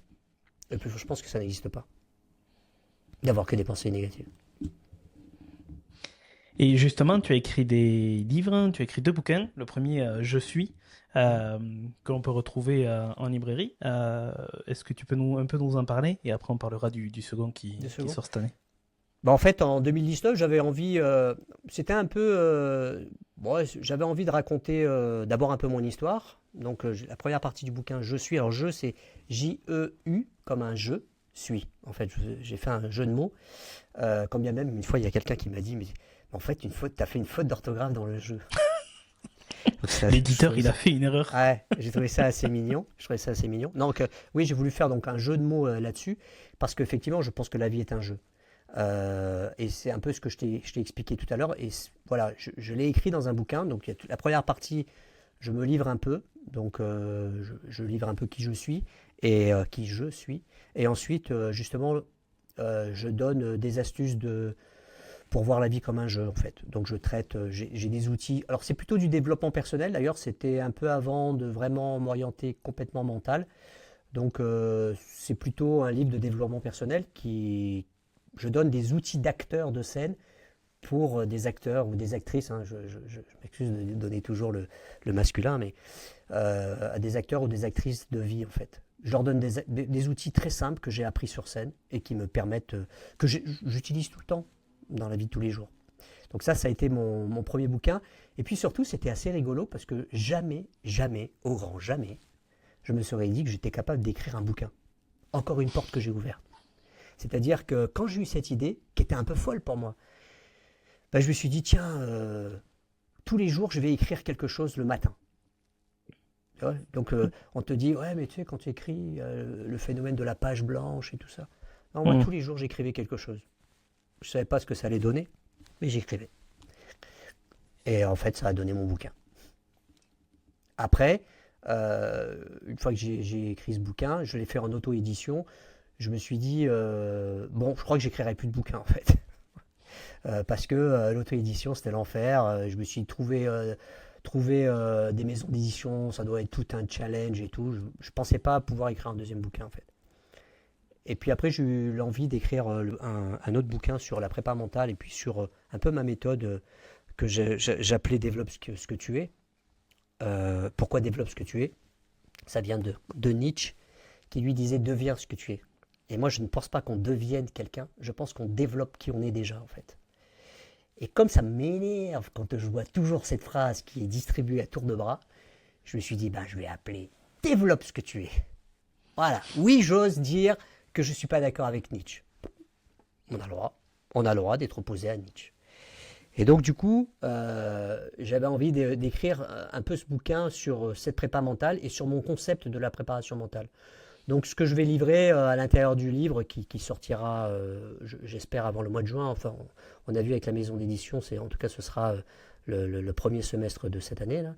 Et puis, je pense que ça n'existe pas, d'avoir que des pensées négatives. Et justement, tu as écrit des livres, hein, tu as écrit 2 bouquins. Le premier, Je suis, euh, que l'on peut retrouver en librairie. Est-ce que tu peux un peu nous en parler? Et après, on parlera du second Deux qui secondes. sort cette année. Bah, en fait, en 2019, j'avais envie, c'était un peu, bon, ouais, j'avais envie de raconter d'abord un peu mon histoire. Donc, la première partie du bouquin, Je suis. Alors, je, c'est J-E-U, comme un je suis. En fait, j'ai fait un jeu de mots. Quand bien même, une fois, il y a quelqu'un qui m'a dit, mais en fait, t'as fait une faute d'orthographe dans le jeu. Donc, je L'éditeur, trouvais il a ça, fait une erreur. ouais, j'ai trouvé ça assez mignon. Je trouvais ça assez mignon. Donc, oui, j'ai voulu faire donc un jeu de mots là-dessus, parce qu'effectivement, je pense que la vie est un jeu. Et c'est un peu ce que je t'ai expliqué tout à l'heure. Et voilà, je l'ai écrit dans un bouquin. Donc, il y a la première partie, je me livre un peu. Donc, je livre un peu qui je suis et qui je suis. Et ensuite, justement, je donne des astuces pour voir la vie comme un jeu, en fait. Donc, je traite, j'ai des outils. Alors, c'est plutôt du développement personnel. D'ailleurs, c'était un peu avant de vraiment m'orienter complètement mental. Donc, c'est plutôt un livre de développement personnel qui. Je donne des outils d'acteurs de scène pour des acteurs ou des actrices. Hein, je m'excuse de donner toujours le masculin, mais à des acteurs ou des actrices de vie, en fait. Je leur donne des outils très simples que j'ai appris sur scène et qui me permettent, que j'utilise tout le temps dans la vie de tous les jours. Donc ça a été mon premier bouquin. Et puis surtout, c'était assez rigolo parce que jamais, jamais, au grand jamais, je me serais dit que j'étais capable d'écrire un bouquin. Encore une porte que j'ai ouverte. C'est-à-dire que quand j'ai eu cette idée, qui était un peu folle pour moi, ben, je me suis dit, tiens, tous les jours, je vais écrire quelque chose le matin. Ouais. Donc, on te dit, ouais, mais tu sais, quand tu écris, le phénomène de la page blanche et tout ça. Non, moi, Mm. tous les jours, j'écrivais quelque chose. Je ne savais pas ce que ça allait donner, mais j'écrivais. Et en fait, ça a donné mon bouquin. Après, une fois que j'ai écrit ce bouquin, je l'ai fait en auto-édition. Je me suis dit, bon, je crois que j'écrirai plus de bouquins en fait. Parce que l'auto-édition, c'était l'enfer. Je me suis trouvé des maisons d'édition, ça doit être tout un challenge et tout. Je ne pensais pas pouvoir écrire un deuxième bouquin en fait. Et puis après, j'ai eu l'envie d'écrire un autre bouquin sur la prépa mentale et puis sur un peu ma méthode que j'appelais Développe ce que tu es. Pourquoi développe ce que tu es? Ça vient de Nietzsche qui lui disait deviens ce que tu es. Et moi, je ne pense pas qu'on devienne quelqu'un, je pense qu'on développe qui on est déjà en fait. Et comme ça m'énerve quand je vois toujours cette phrase qui est distribuée à tour de bras, je me suis dit, ben, je vais appeler développe ce que tu es. Voilà, oui, j'ose dire que je ne suis pas d'accord avec Nietzsche. On a le droit. On a le droit d'être opposé à Nietzsche. Et donc, du coup, j'avais envie d'écrire un peu ce bouquin sur cette prépa mentale et sur mon concept de la préparation mentale. Donc, ce que je vais livrer à l'intérieur du livre, qui sortira, j'espère, avant le mois de juin. Enfin, on a vu avec la maison d'édition, en tout cas, ce sera le premier semestre de cette année. Là.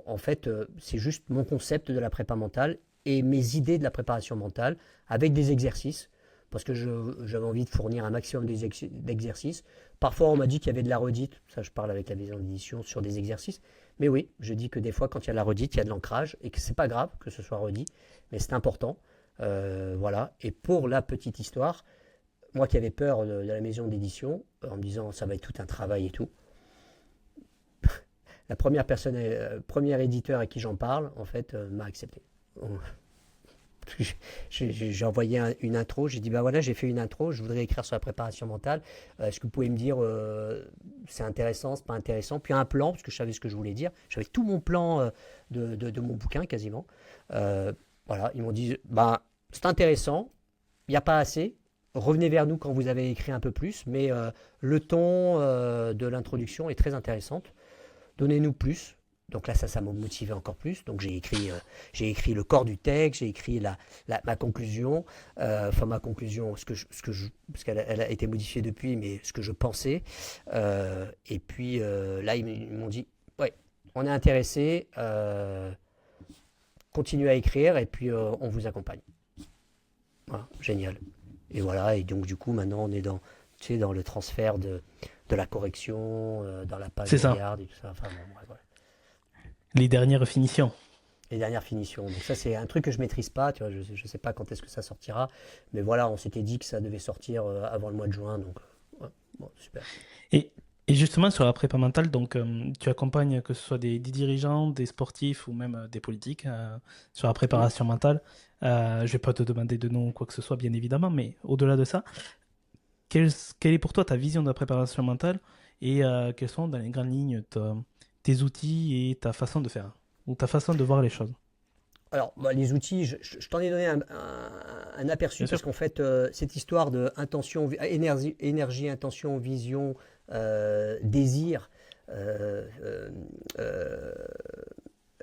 En fait, c'est juste mon concept de la prépa mentale et mes idées de la préparation mentale avec des exercices. Parce que j'avais envie de fournir un maximum d'exercices. Parfois, on m'a dit qu'il y avait de la redite. Ça, je parle avec la maison d'édition sur des exercices. Mais oui, je dis que des fois, quand il y a de la redite, il y a de l'ancrage. Et que c'est pas grave que ce soit redit. Mais c'est important. Voilà. Et pour la petite histoire, moi qui avais peur de la maison d'édition, en me disant ça va être tout un travail et tout, la première personne, premier éditeur à qui j'en parle, en fait, m'a accepté. J'ai envoyé une intro, j'ai dit bah voilà, j'ai fait une intro, je voudrais écrire sur la préparation mentale. Est-ce que vous pouvez me dire c'est intéressant, c'est pas intéressant? Puis un plan, parce que je savais ce que je voulais dire. J'avais tout mon plan de mon bouquin quasiment. Voilà, ils m'ont dit bah c'est intéressant, il n'y a pas assez. Revenez vers nous quand vous avez écrit un peu plus, mais le ton de l'introduction est très intéressante. Donnez-nous plus. Donc là, ça m'a motivé encore plus. Donc j'ai écrit le corps du texte, j'ai écrit ma conclusion, ma conclusion, parce qu'elle a été modifiée depuis, mais ce que je pensais. Et puis là, ils m'ont dit, ouais, on est intéressé, continuez à écrire et puis on vous accompagne. Voilà, génial. Et voilà, et donc du coup, maintenant, on est dans le transfert de la correction, dans la page C'est de ça, garde et tout ça. Enfin, bon, ouais, voilà. les dernières finitions. Les dernières finitions. Donc ça, c'est un truc que je maîtrise pas. Tu vois, je ne sais pas quand est-ce que ça sortira. Mais voilà, on s'était dit que ça devait sortir avant le mois de juin. Donc, ouais, bon, super. Et, et justement, sur la prépa mentale, donc, tu accompagnes que ce soit des dirigeants, des sportifs ou même des politiques sur la Mhm. préparation mentale. Je vais pas te demander de nom ou quoi que ce soit, bien évidemment, mais au-delà de ça, quelle est pour toi ta vision de la préparation mentale et quels sont, dans les grandes lignes, tes outils et ta façon de faire ou ta façon de voir les choses? Alors, bah, les outils, je t'en ai donné un aperçu Bien sûr. parce qu'en fait, cette histoire de intention, énergie, intention, vision, désir, euh, euh,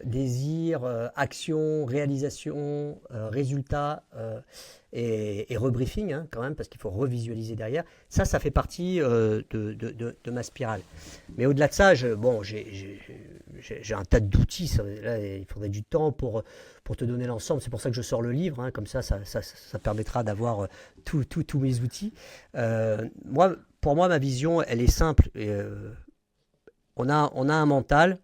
euh, action, réalisation, résultat et rebriefing hein, quand même parce qu'il faut revisualiser derrière. Ça fait partie de ma spirale. Mais au-delà de ça, j'ai un tas d'outils. Là, il faudrait du temps pour te donner l'ensemble. C'est pour ça que je sors le livre. Hein, comme ça permettra d'avoir tous mes outils. Pour moi, ma vision, elle est simple. On a un mental.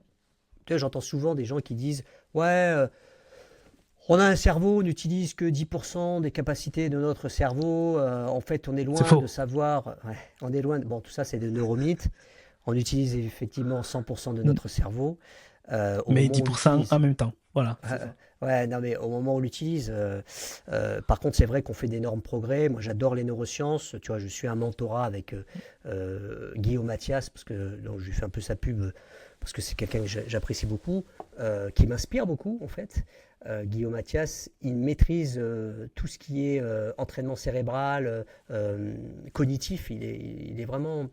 Tu sais, j'entends souvent des gens qui disent ouais, on a un cerveau, on n'utilise que 10% des capacités de notre cerveau. En fait, on est C'est loin de faux. savoir. Ouais, on est loin. Bon, tout ça, c'est des neuromythes. On utilise effectivement 100% de notre cerveau. Au Mais moment où on 10% en l'utilise. même temps. Voilà, c'est ça. Ouais, non, mais au moment où on l'utilise, par contre, c'est vrai qu'on fait d'énormes progrès. Moi, j'adore les neurosciences. Tu vois, je suis un mentorat avec Guillaume Mathias, parce que donc, je lui fais un peu sa pub, parce que c'est quelqu'un que j'apprécie beaucoup, qui m'inspire beaucoup, en fait. Guillaume Mathias, il maîtrise tout ce qui est entraînement cérébral, cognitif. Il est vraiment.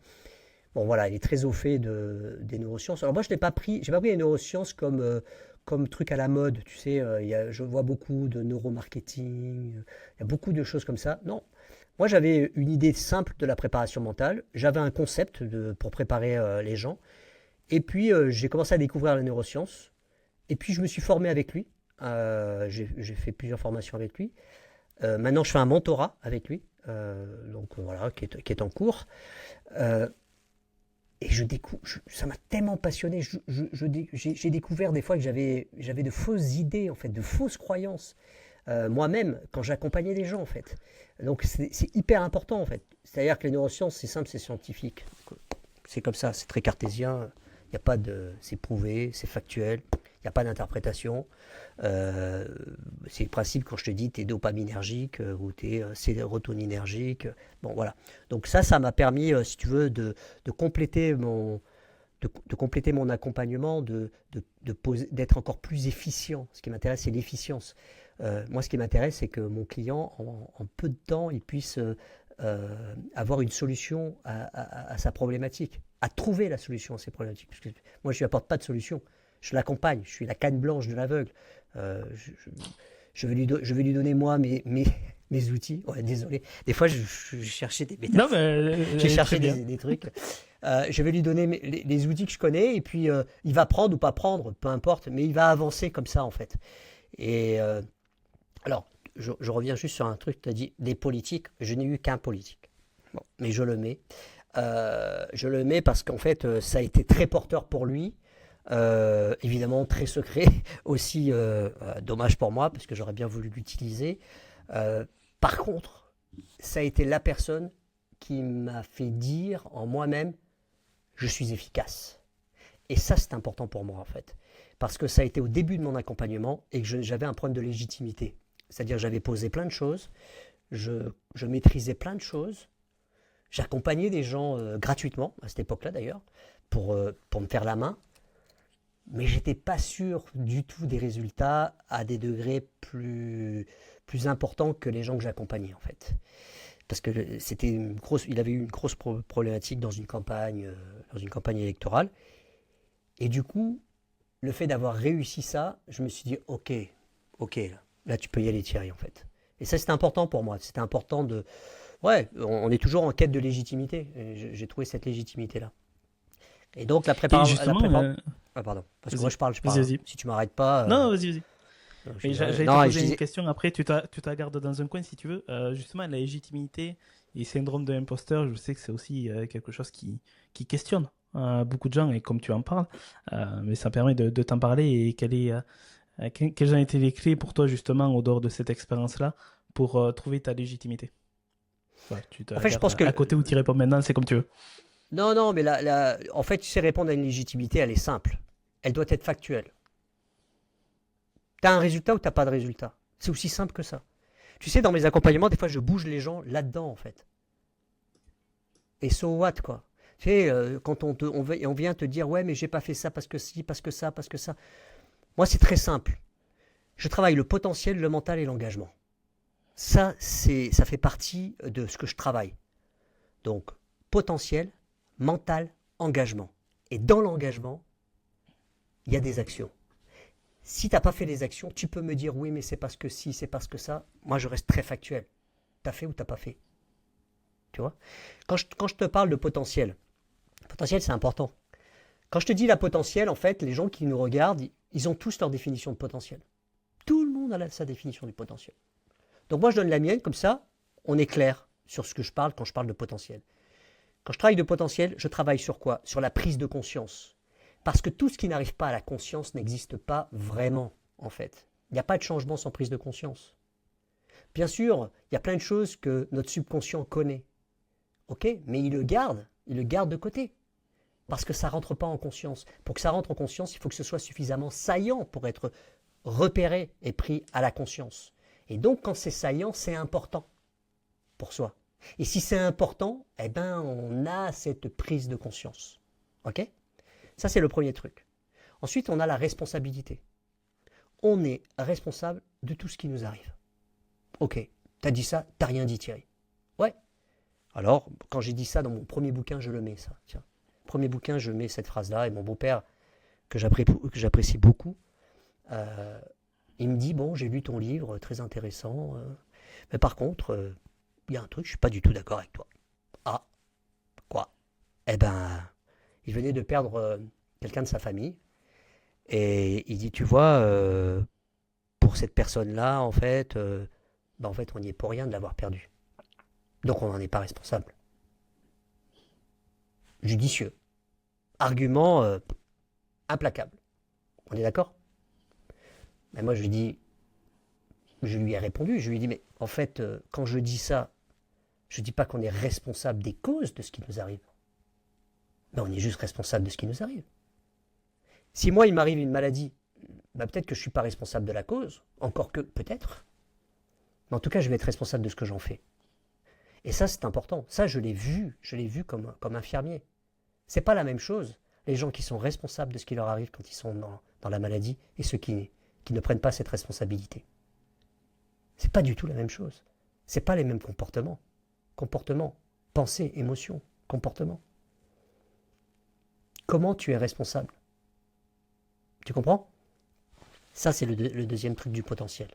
Bon, voilà, il est très au fait des neurosciences. Alors, moi, j'ai pas pris les neurosciences comme truc à la mode, tu sais, je vois beaucoup de neuromarketing, il y a beaucoup de choses comme ça. Non, moi j'avais une idée simple de la préparation mentale, j'avais un concept pour préparer les gens, et puis j'ai commencé à découvrir les neurosciences, et puis je me suis formé avec lui, j'ai fait plusieurs formations avec lui. Maintenant je fais un mentorat avec lui, donc voilà, qui est en cours. Euh, et ça m'a tellement passionné. J'ai découvert des fois que j'avais de fausses idées, en fait, de fausses croyances. Moi-même, quand j'accompagnais des gens, en fait. Donc, c'est hyper important, en fait. C'est-à-dire que les neurosciences, c'est simple, c'est scientifique. C'est comme ça, c'est très cartésien. Il y a pas de, c'est prouvé, c'est factuel. Il n'y a pas d'interprétation. Euh, c'est le principe quand je te dis tu es dopaminergique ou tu es sérotoninergique. Bon, voilà. Donc ça m'a permis, si tu veux, de compléter de compléter mon accompagnement, d'être encore plus efficient. Ce qui m'intéresse, c'est l'efficience. Moi, ce qui m'intéresse, c'est que mon client, en peu de temps, il puisse avoir une solution à sa problématique, à trouver la solution à ses problématiques. Parce que moi, je ne lui apporte pas de solution. Je l'accompagne. Je suis la canne blanche de l'aveugle. Euh, je, je- je vais lui donner, moi, mes outils. Ouais, désolé. Des fois, je cherchais des Non, mais métaphores. J'ai très cherché bien. des trucs. Je vais lui donner les outils que je connais et puis il va prendre ou pas prendre, peu importe, mais il va avancer comme ça en fait. Et alors, je reviens juste sur un truc, tu as dit des politiques, je n'ai eu qu'un politique. Bon, mais je le mets. Je le mets parce qu'en fait, ça a été très porteur pour lui. Évidemment, très secret aussi, dommage pour moi parce que j'aurais bien voulu l'utiliser. Euh, Par contre, ça a été la personne qui m'a fait dire en moi-même, je suis efficace. Et ça, c'est important pour moi, en fait. Parce que ça a été au début de mon accompagnement et que j'avais un problème de légitimité. C'est-à-dire, j'avais posé plein de choses, je maîtrisais plein de choses, j'accompagnais des gens gratuitement, à cette époque-là d'ailleurs, pour me faire la main, mais j'étais pas sûr du tout des résultats à des degrés plus importants que les gens que j'accompagnais, en fait. Parce que il avait eu une grosse problématique dans une campagne électorale. Et du coup, le fait d'avoir réussi ça, je me suis dit, ok, là tu peux y aller Thierry en fait. Et ça c'était important pour moi, c'était important de... Ouais, on est toujours en quête de légitimité, j'ai trouvé cette légitimité-là. Et donc Et justement, Ah pardon, parce que moi vas-y, je parle, vas-y, hein. vas-y. Si tu m'arrêtes pas... Non, vas-y, vas-y. non, je suis Mais désolé. j'allais te Non, je poser une disais... question, après tu te la gardes dans un coin si tu veux. Justement, la légitimité et syndrome de l'imposteur, je sais que c'est aussi quelque chose qui questionne beaucoup de gens, et comme tu en parles, mais ça permet de t'en parler. Et quelles ont été les clés pour toi, justement, au dehors de cette expérience-là, pour trouver ta légitimité? Voilà, tu te En la fait, je gardes pense que... à côté ou tu réponds maintenant, c'est comme tu veux. Non, non, mais en fait, tu sais, répondre à une légitimité, elle est simple. Elle doit être factuelle. T'as un résultat ou t'as pas de résultat. C'est aussi simple que ça. Tu sais, dans mes accompagnements, des fois, je bouge les gens là-dedans, en fait. Et so what, quoi. Tu sais, quand on vient te dire, ouais, mais j'ai pas fait ça parce que si, parce que ça, parce que ça. Moi, c'est très simple. Je travaille le potentiel, le mental et l'engagement. Ça fait partie de ce que je travaille. Donc, potentiel, mental, engagement. Et dans l'engagement, il y a des actions. Si tu n'as pas fait les actions, tu peux me dire oui, mais c'est parce que si, c'est parce que ça. Moi, je reste très factuel. T'as fait ou t'as pas fait. Tu vois, quand je te parle de potentiel, c'est important. Quand je te dis la potentiel, en fait, les gens qui nous regardent, ils ont tous leur définition de potentiel. Tout le monde a sa définition du potentiel. Donc moi, je donne la mienne, comme ça, on est clair sur ce que je parle quand je parle de potentiel. Quand je travaille de potentiel, je travaille sur quoi? Sur la prise de conscience. Parce que tout ce qui n'arrive pas à la conscience n'existe pas vraiment, en fait. Il n'y a pas de changement sans prise de conscience. Bien sûr, il y a plein de choses que notre subconscient connaît. Ok, mais il le garde de côté. Parce que ça ne rentre pas en conscience. Pour que ça rentre en conscience, il faut que ce soit suffisamment saillant pour être repéré et pris à la conscience. Et donc, quand c'est saillant, c'est important pour soi. Et si c'est important, eh ben, on a cette prise de conscience. Ok? Ça, c'est le premier truc. Ensuite, on a la responsabilité. On est responsable de tout ce qui nous arrive. Ok, t'as dit ça, t'as rien dit Thierry. Ouais. Alors, quand j'ai dit ça dans mon premier bouquin, je le mets ça. Tiens, premier bouquin, je mets cette phrase-là, et mon beau-père, que j'apprécie beaucoup, il me dit, bon, j'ai lu ton livre, très intéressant, mais par contre, il y a un truc, je suis pas du tout d'accord avec toi. Ah, quoi? Eh ben, il venait de perdre quelqu'un de sa famille, et il dit, tu vois, pour cette personne-là, en fait, on n'y est pour rien de l'avoir perdu. Donc on n'en est pas responsable. Judicieux. Argument implacable. On est d'accord? Mais moi je lui ai répondu, je lui ai dit, mais en fait, quand je dis ça, je ne dis pas qu'on est responsable des causes de ce qui nous arrive. Mais on est juste responsable de ce qui nous arrive. Si moi il m'arrive une maladie, bah, peut-être que je ne suis pas responsable de la cause, encore que peut-être. Mais en tout cas, je vais être responsable de ce que j'en fais. Et ça, c'est important. Ça, je l'ai vu comme infirmier. C'est pas la même chose, les gens qui sont responsables de ce qui leur arrive quand ils sont dans la maladie et ceux qui ne prennent pas cette responsabilité. C'est pas du tout la même chose. C'est pas les mêmes comportements. Comportement, pensée, émotion, comportement. Comment tu es responsable? Tu comprends? Ça, c'est le deuxième truc du potentiel.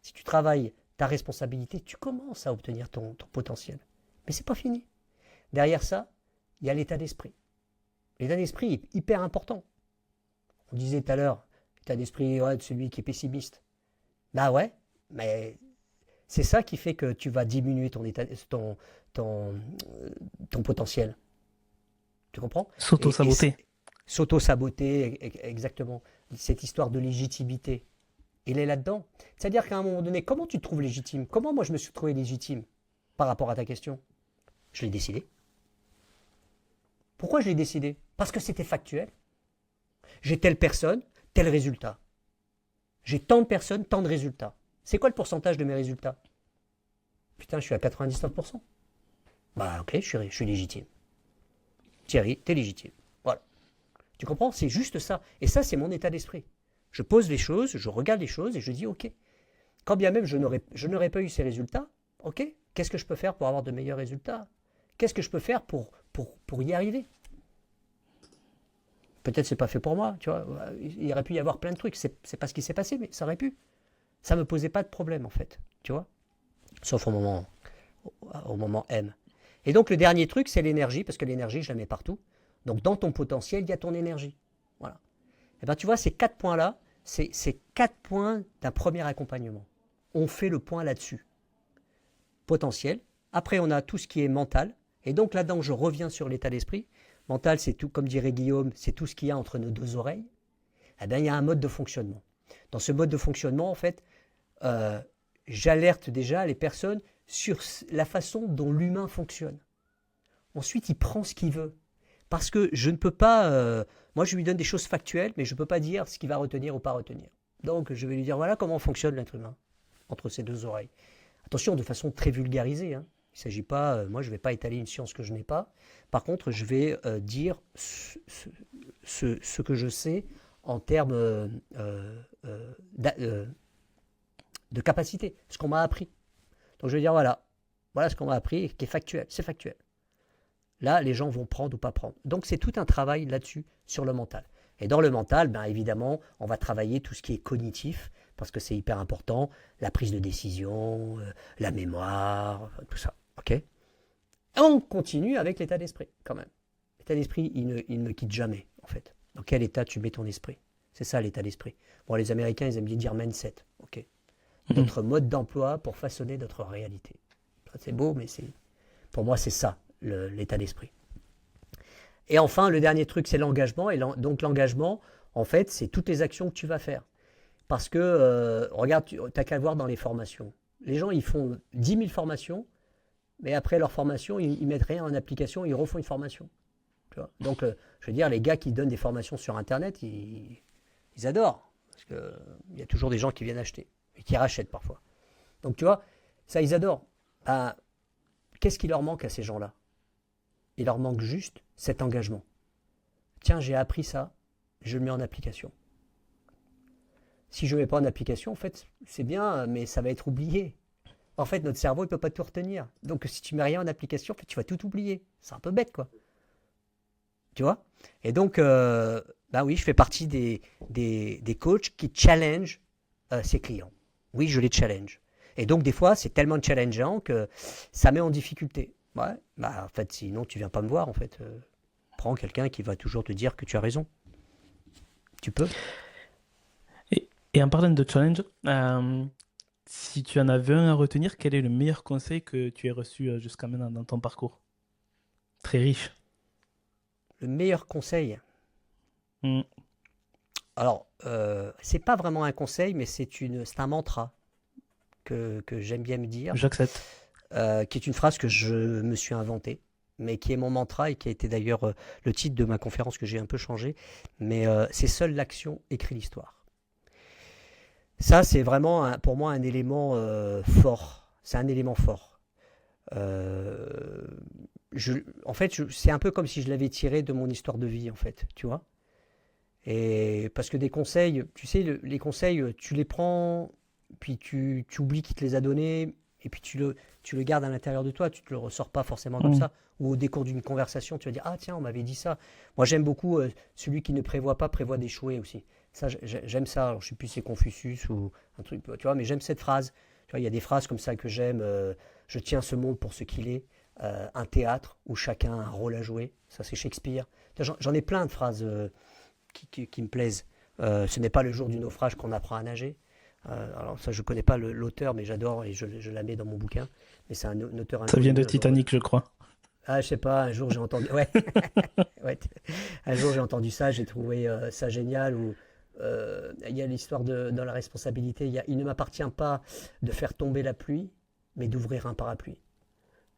Si tu travailles ta responsabilité, tu commences à obtenir ton potentiel. Mais c'est pas fini. Derrière ça, il y a l'état d'esprit. L'état d'esprit est hyper important. On disait tout à l'heure, l'état d'esprit de celui qui est pessimiste. Bah ouais, mais c'est ça qui fait que tu vas diminuer ton, ton potentiel. Tu comprends? Et S'auto-saboter. s'auto-saboter, exactement. Cette histoire de légitimité. Il est là-dedans. C'est-à-dire qu'à un moment donné, comment tu te trouves légitime? Comment moi je me suis trouvé légitime par rapport à ta question? Je l'ai décidé. Pourquoi je l'ai décidé? Parce que c'était factuel. J'ai telle personne, tel résultat. J'ai tant de personnes, tant de résultats. C'est quoi le pourcentage de mes résultats? Putain, je suis à 99%. Bah ok, je suis légitime. Thierry, t'es légitime. Voilà. Tu comprends? C'est juste ça. Et ça, c'est mon état d'esprit. Je pose les choses, je regarde les choses et je dis ok. Quand bien même je n'aurais pas eu ces résultats, ok, qu'est-ce que je peux faire pour avoir de meilleurs résultats? Qu'est-ce que je peux faire pour y arriver? Peut-être c'est pas fait pour moi, tu vois. Il aurait pu y avoir plein de trucs. C'est pas ce qui s'est passé, mais ça aurait pu. Ça me posait pas de problème en fait, tu vois. Sauf au moment M. Et donc le dernier truc, c'est l'énergie, parce que l'énergie, je la mets partout. Donc dans ton potentiel, il y a ton énergie. Voilà. Et bien tu vois, ces 4 points-là, c'est 4 points d'un premier accompagnement. On fait le point là-dessus. Potentiel. Après, on a tout ce qui est mental. Et donc là-dedans, je reviens sur l'état d'esprit. Mental, c'est tout, comme dirait Guillaume, c'est tout ce qu'il y a entre nos deux oreilles. Eh bien, il y a un mode de fonctionnement. Dans ce mode de fonctionnement, en fait, j'alerte déjà les personnes sur la façon dont l'humain fonctionne. Ensuite, il prend ce qu'il veut. Parce que je ne peux pas... moi, je lui donne des choses factuelles, mais je ne peux pas dire ce qu'il va retenir ou pas retenir. Donc, je vais lui dire, voilà comment fonctionne l'être humain, entre ses deux oreilles. Attention, de façon très vulgarisée. Hein. Il ne s'agit pas... moi, je ne vais pas étaler une science que je n'ai pas. Par contre, je vais dire ce que je sais en termes de capacité, ce qu'on m'a appris. Donc, je vais dire, voilà ce qu'on m'a appris, qui est factuel. C'est factuel. Là, les gens vont prendre ou pas prendre. Donc, c'est tout un travail là-dessus, sur le mental. Et dans le mental, ben, évidemment, on va travailler tout ce qui est cognitif, parce que c'est hyper important, la prise de décision, la mémoire, tout ça. Ok? Et on continue avec l'état d'esprit, quand même. L'état d'esprit, il ne me quitte jamais, en fait. Dans quel état tu mets ton esprit? C'est ça, l'état d'esprit. Bon, les Américains, ils aiment bien dire mindset. Ok? Notre mode d'emploi pour façonner notre réalité. C'est beau, mais pour moi, c'est ça, l'état d'esprit. Et enfin, le dernier truc, c'est l'engagement. Et donc, l'engagement, en fait, c'est toutes les actions que tu vas faire. Parce que, regarde, tu n'as qu'à voir dans les formations. Les gens, ils font 10 000 formations, mais après leur formation, ils ne mettent rien en application, ils refont une formation. Tu vois. Donc, je veux dire, les gars qui donnent des formations sur Internet, ils adorent. Parce qu'il y a toujours des gens qui viennent acheter, et qui rachètent parfois. Donc, tu vois, ça, ils adorent. Qu'est-ce qui leur manque à ces gens-là? Il leur manque juste cet engagement. Tiens, j'ai appris ça, je le mets en application. Si je ne le mets pas en application, en fait, c'est bien, mais ça va être oublié. En fait, notre cerveau ne peut pas tout retenir. Donc, si tu ne mets rien en application, en fait, tu vas tout oublier. C'est un peu bête, quoi. Tu vois? Et donc, oui, je fais partie des coachs qui challenge ses clients. Oui, je les challenge. Et donc, des fois, c'est tellement challengeant que ça met en difficulté. Ouais, en fait, sinon, tu viens pas me voir, en fait. Prends quelqu'un qui va toujours te dire que tu as raison. Tu peux. Et en parlant de challenge, si tu en avais un à retenir, quel est le meilleur conseil que tu aies reçu jusqu'à maintenant dans ton parcours? Très riche. Le meilleur conseil. Mm. Alors, c'est pas vraiment un conseil, mais c'est un mantra que j'aime bien me dire, J'accepte. qui est une phrase que je me suis inventée, mais qui est mon mantra et qui a été d'ailleurs le titre de ma conférence que j'ai un peu changé. Mais c'est seule l'action écrit l'histoire. Ça, c'est vraiment pour moi un élément fort. C'est un élément fort. En fait, c'est un peu comme si je l'avais tiré de mon histoire de vie, en fait, tu vois. Et parce que des conseils, tu sais, les conseils, tu les prends puis tu oublies qu'il te les a donnés, et puis tu le gardes à l'intérieur de toi, tu ne te le ressors pas forcément comme Mm. ça. Ou au décours d'une conversation, tu vas dire, ah tiens, on m'avait dit ça. Moi, j'aime beaucoup celui qui ne prévoit pas, prévoit d'échouer aussi. Ça, j'aime ça. Alors, je ne sais plus si c'est Confucius ou un truc, tu vois, mais j'aime cette phrase. Tu vois, il y a des phrases comme ça que j'aime. Je tiens ce monde pour ce qu'il est. Un théâtre où chacun a un rôle à jouer. Ça, c'est Shakespeare. J'en ai plein de phrases qui me plaisent. Ce n'est pas le jour du naufrage qu'on apprend à nager. Alors ça, je connais pas l'auteur, mais j'adore et je la mets dans mon bouquin. Mais c'est un auteur Ça vient de inconnu. Un jour, Titanic, je crois. ah, je sais pas. Un jour, j'ai entendu. Ouais, ouais. Un jour, j'ai entendu ça. J'ai trouvé ça génial. Où il y a l'histoire dans la responsabilité. Il ne m'appartient pas de faire tomber la pluie, mais d'ouvrir un parapluie.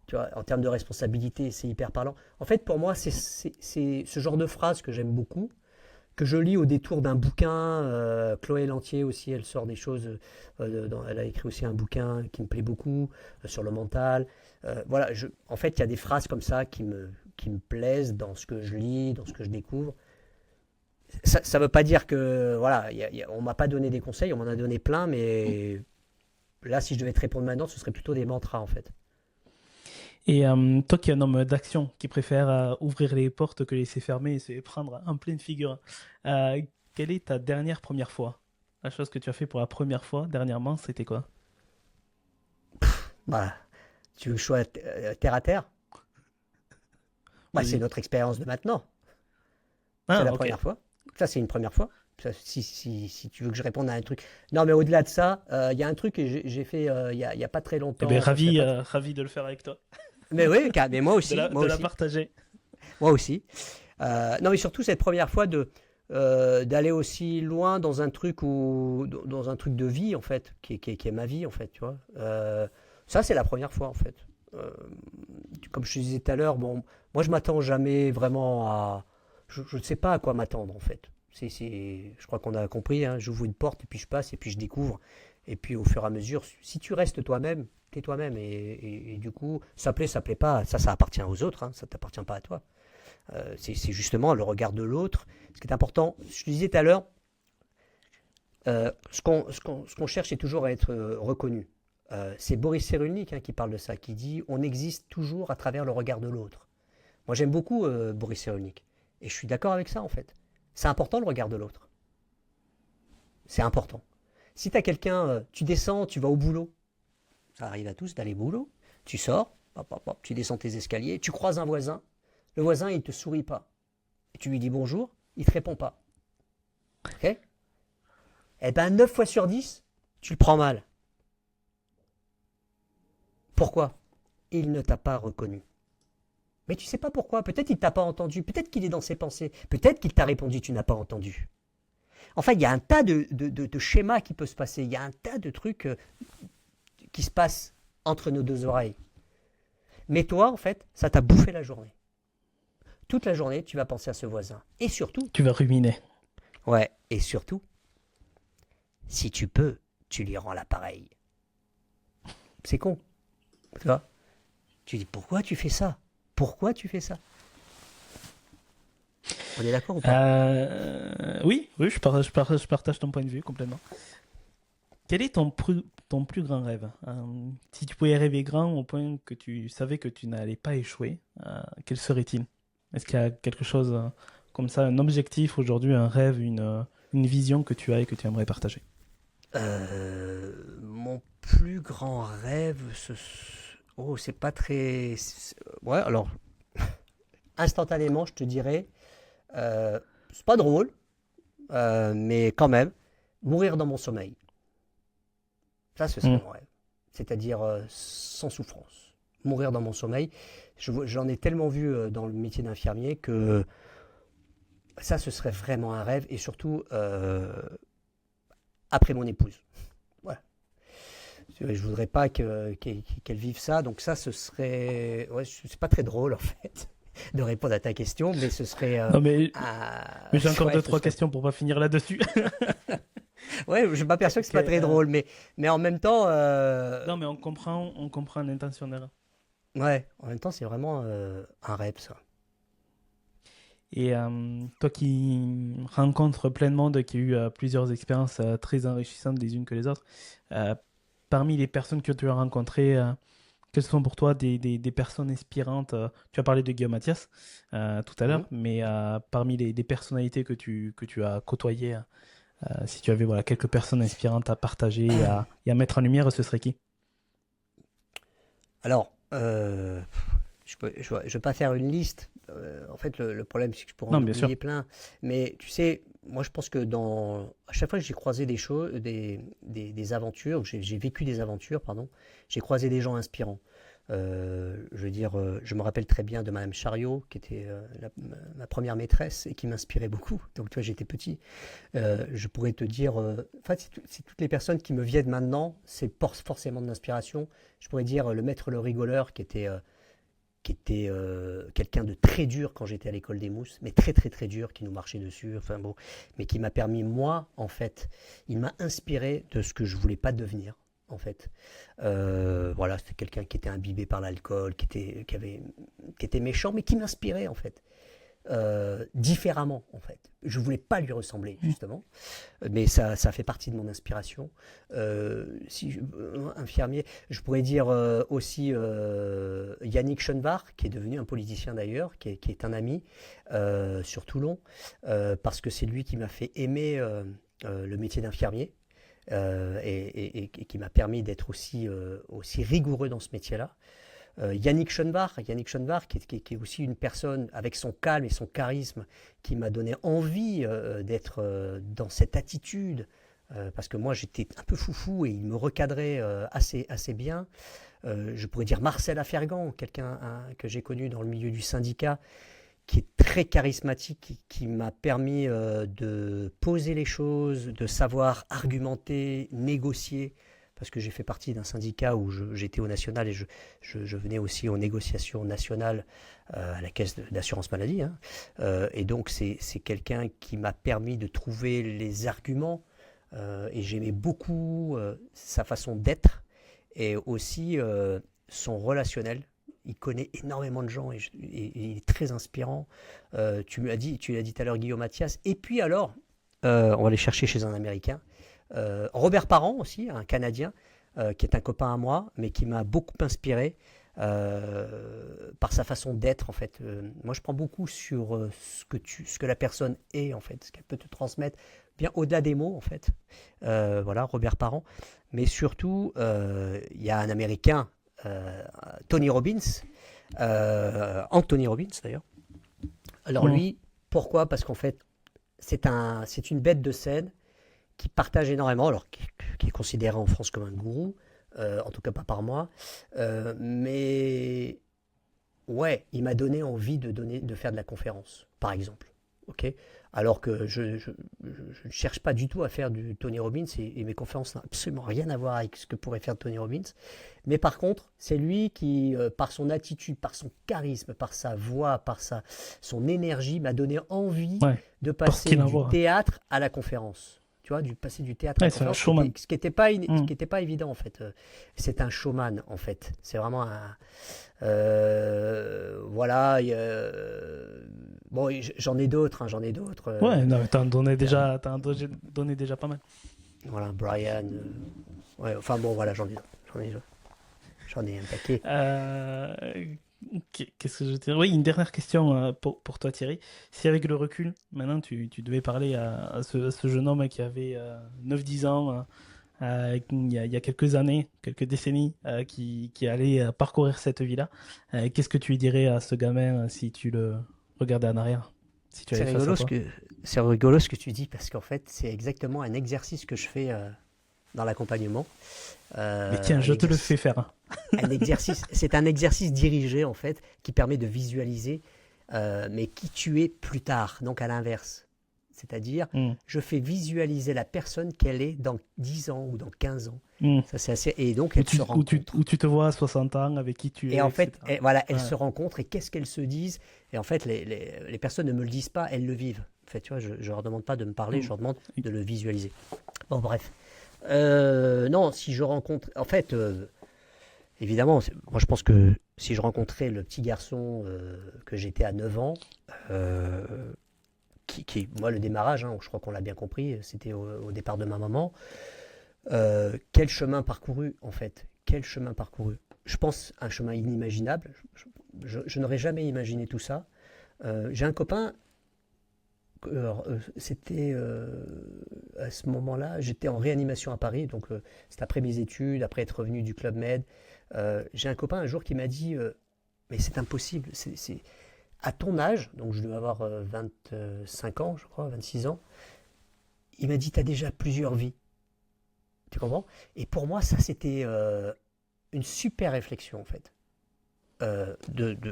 Tu vois, en termes de responsabilité, c'est hyper parlant. En fait, pour moi, c'est ce genre de phrase que j'aime beaucoup, que je lis au détour d'un bouquin. Chloé Lantier aussi, elle sort des choses. Elle a écrit aussi un bouquin qui me plaît beaucoup sur le mental. Voilà, en fait, il y a des phrases comme ça qui me plaisent dans ce que je lis, dans ce que je découvre. Ça ne veut pas dire que, voilà, on m'a pas donné des conseils, on m'en a donné plein, mais là, si je devais te répondre maintenant, ce serait plutôt des mantras, en fait. Et toi qui es un homme d'action, qui préfère ouvrir les portes que laisser fermer et se prendre en pleine figure, euh, quelle est ta dernière première fois? La chose que tu as fait pour la première fois dernièrement, c'était quoi? Voilà. Tu veux que je sois terre à terre? Bah, c'est Vas-y. notre expérience de maintenant. C'est Ah, la ok. première fois. Ça, c'est une première fois. Si tu veux que je réponde à un truc. Non, mais au-delà de ça, il y a un truc que j'ai fait il y a pas très Eh bien, longtemps. Enfin, ça fait ravi, pas. ravi de le faire avec toi, Mais oui, mais moi aussi, moi de la aussi, partager. moi aussi. Non, mais surtout cette première fois d'aller aussi loin dans un truc dans un truc de vie en fait, qui est ma vie en fait, tu vois. Ça, c'est la première fois en fait. Euh, Comme je te disais tout à l'heure, bon, moi je m'attends jamais vraiment je ne sais pas à quoi m'attendre en fait. Je crois qu'on a compris, hein, j'ouvre une porte et puis je passe et puis je découvre. Et puis au fur et à mesure, si tu restes toi-même, t'es toi-même. Et du coup, ça plaît pas, ça appartient aux autres, hein, ça t'appartient pas à toi. C'est justement le regard de l'autre. Ce qui est important, je te disais tout à l'heure, ce qu'on cherche, c'est toujours à être reconnu. C'est Boris Cyrulnik hein, qui parle de ça, qui dit on existe toujours à travers le regard de l'autre. Moi, j'aime beaucoup Boris Cyrulnik. Et je suis d'accord avec ça, en fait. C'est important le regard de l'autre. C'est important. Si tu as quelqu'un, tu descends, tu vas au boulot. Ça arrive à tous d'aller au boulot. Tu sors, hop, hop, hop, tu descends tes escaliers, tu croises un voisin. Le voisin, il ne te sourit pas. Et tu lui dis bonjour, il ne te répond pas. Ok. Eh ben, 9 fois sur 10, tu le prends mal. Pourquoi? Il ne t'a pas reconnu. Mais tu sais pas pourquoi. Peut-être il t'a pas entendu. Peut-être qu'il est dans ses pensées. Peut-être qu'il t'a répondu tu n'as pas entendu. Enfin, il y a un tas de schémas qui peuvent se passer. Il y a un tas de trucs qui se passent entre nos deux oreilles. Mais toi, en fait, ça t'a bouffé la journée. Toute la journée, tu vas penser à ce voisin. Et surtout, Tu vas ruminer. ouais, et surtout, si tu peux, tu lui rends l'appareil. C'est con, tu vois. Tu dis pourquoi tu fais ça? Pourquoi tu fais ça? On est d'accord ou pas? Oui, oui, je partage ton point de vue complètement. Quel est ton plus grand rêve? Si tu pouvais rêver grand au point que tu savais que tu n'allais pas échouer, quel serait-il? Est-ce qu'il y a quelque chose comme ça, un objectif aujourd'hui, un rêve, une vision que tu as et que tu aimerais partager? Mon plus grand rêve, oh, c'est pas très. Ouais, alors, instantanément, je te dirais, c'est pas drôle, mais quand même, mourir dans mon sommeil. Ça, ce serait Hmm. mon rêve. C'est-à-dire sans souffrance. Mourir dans mon sommeil. J'en ai tellement vu dans le métier d'infirmier que ça, ce serait vraiment un rêve. Et surtout, après mon épouse. Voilà. Je voudrais pas qu'elle vive ça. Donc ça, ce serait. Ouais, c'est pas très drôle, en fait, de répondre à ta question, mais ce serait. Non, mais, mais j'ai encore Ouais, deux, ce trois serait. questions pour pas finir là-dessus. Ouais, je m'aperçois que c'est Ok, pas très drôle, mais en même temps, non, mais on comprend l'intention derrière. ouais, en même temps, c'est vraiment un rêve, ça. Et toi qui rencontres plein de monde, qui a eu plusieurs expériences très enrichissantes les unes que les autres, euh, parmi les personnes que tu as rencontrées, quelles sont pour toi des personnes inspirantes? Tu as parlé de Guillaume Mathias tout à l'heure, Mhm. mais parmi les personnalités que tu as côtoyées, si tu avais voilà, quelques personnes inspirantes à partager et à mettre en lumière, ce serait qui? Alors, je vais pas faire une liste. En fait, le problème, c'est que je pourrais Non, en bien sûr. oublier plein. Mais tu sais, moi, je pense que à chaque fois que j'ai croisé des choses, des aventures, j'ai vécu des aventures, pardon, j'ai croisé des gens inspirants. Je veux dire, je me rappelle très bien de Madame Chariot, qui était ma première maîtresse et qui m'inspirait beaucoup. Donc, tu vois, j'étais petit. Je pourrais te dire, en fait, c'est toutes les personnes qui me viennent maintenant, c'est forcément de l'inspiration. Je pourrais dire le maître le rigoleur, qui était quelqu'un de très dur quand j'étais à l'école des mousses, mais très très très dur, qui nous marchait dessus, enfin bon, mais qui m'a permis, moi, en fait, il m'a inspiré de ce que je voulais pas devenir, en fait. Voilà, c'était quelqu'un qui était imbibé par l'alcool, qui était méchant, mais qui m'inspirait, en fait. Différemment en fait. Je voulais pas lui ressembler Mm. justement, mais ça fait partie de mon inspiration. Infirmier, je pourrais dire aussi Yannick Schoenvar, qui est devenu un politicien d'ailleurs, qui est un ami sur Toulon, parce que c'est lui qui m'a fait aimer le métier d'infirmier. Et qui m'a permis d'être aussi rigoureux dans ce métier-là. Yannick Schoenvar qui est aussi une personne avec son calme et son charisme qui m'a donné envie d'être dans cette attitude. Parce que moi j'étais un peu foufou et il me recadrait assez bien. Je pourrais dire Marcel Afergan, quelqu'un que j'ai connu dans le milieu du syndicat, qui est très charismatique, qui m'a permis de poser les choses, de savoir argumenter, négocier, parce que j'ai fait partie d'un syndicat où j'étais au national et je venais aussi aux négociations nationales à la caisse d'assurance maladie. Hein. Et donc c'est quelqu'un qui m'a permis de trouver les arguments et j'aimais beaucoup sa façon d'être et aussi son relationnel. Il connaît énormément de gens et il est très inspirant. Tu l'as dit tout à l'heure, Guillaume Mathias. Et puis alors, on va aller chercher chez un Américain. Robert Parent aussi, un Canadien, qui est un copain à moi, mais qui m'a beaucoup inspiré par sa façon d'être en fait. Moi, je prends beaucoup sur ce que la personne est en fait, ce qu'elle peut te transmettre, bien au-delà des mots en fait. Voilà, Robert Parent. Mais surtout, il y a un Américain, Tony Robbins, Anthony Robbins d'ailleurs. Alors Mm. lui, pourquoi? Parce qu'en fait, c'est une bête de scène qui partage énormément, alors qui est considéré en France comme un gourou, en tout cas pas par moi, mais ouais, il m'a donné envie de faire de la conférence, par exemple. Ok. Alors que je ne cherche pas du tout à faire du Tony Robbins et mes conférences n'ont absolument rien à voir avec ce que pourrait faire Tony Robbins. Mais par contre, c'est lui qui, par son attitude, par son charisme, par sa voix, son énergie, m'a donné envie Ouais, de porte passer qu'il du envoie. théâtre à la conférence. Tu vois, passer du théâtre à Ouais, la c'est un conférence, showman. ce Mm. qui était pas évident en fait. C'est un showman en fait. C'est vraiment un. Voilà. Bon, j'en ai d'autres, hein, j'en ai d'autres. Ouais, non, mais Terme- donné déjà pas mal. voilà, Brian. Ouais, enfin bon, voilà, j'en ai, j'en ai un paquet. Euh, Qu'est-ce que je veux dire? Oui, une dernière question pour toi, Thierry. Si avec le recul, maintenant tu devais parler à ce jeune homme qui avait 9-10 ans, il y a quelques années, quelques décennies, qui allait parcourir cette vie-là, qu'est-ce que tu lui dirais à ce gamin si tu le regardais en arrière, si tu C'est avais face à rigolo ce toi? que c'est rigolo ce que tu dis parce qu'en fait c'est exactement un exercice que je fais dans l'accompagnement. Mais tiens, je te le fais faire, hein. C'est un exercice dirigé en fait qui permet de visualiser mais qui tu es plus tard, donc à l'inverse. C'est-à-dire, Hmm, je fais visualiser la personne qu'elle est dans 10 ans ou dans 15 ans. hmm. Ça, c'est assez. Et donc, elles se rencontrent. Où tu te vois à 60 ans, avec qui tu Et es, en fait, etc. voilà, elles Ouais. se rencontrent et qu'est-ce qu'elles se disent? Et en fait, les personnes ne me le disent pas, elles le vivent. En fait, tu vois, je ne leur demande pas de me parler, je Hmm. leur demande de le visualiser. Bon, bref. Non, si je rencontre. En fait, évidemment, moi je pense que si je rencontrais le petit garçon que j'étais à 9 ans, euh, moi, le démarrage, hein, je crois qu'on l'a bien compris, c'était au départ de ma maman. Quel chemin parcouru, en fait? Quel chemin parcouru? Je pense un chemin inimaginable. Je n'aurais jamais imaginé tout ça. J'ai un copain, c'était à ce moment-là, j'étais en réanimation à Paris, donc c'était après mes études, après être revenu du Club Med. J'ai un copain un jour qui m'a dit mais c'est impossible, à ton âge, donc je devais avoir 25 ans, je crois, 26 ans, il m'a dit t'as déjà plusieurs vies. Tu comprends? Et pour moi, ça, c'était une super réflexion, en fait,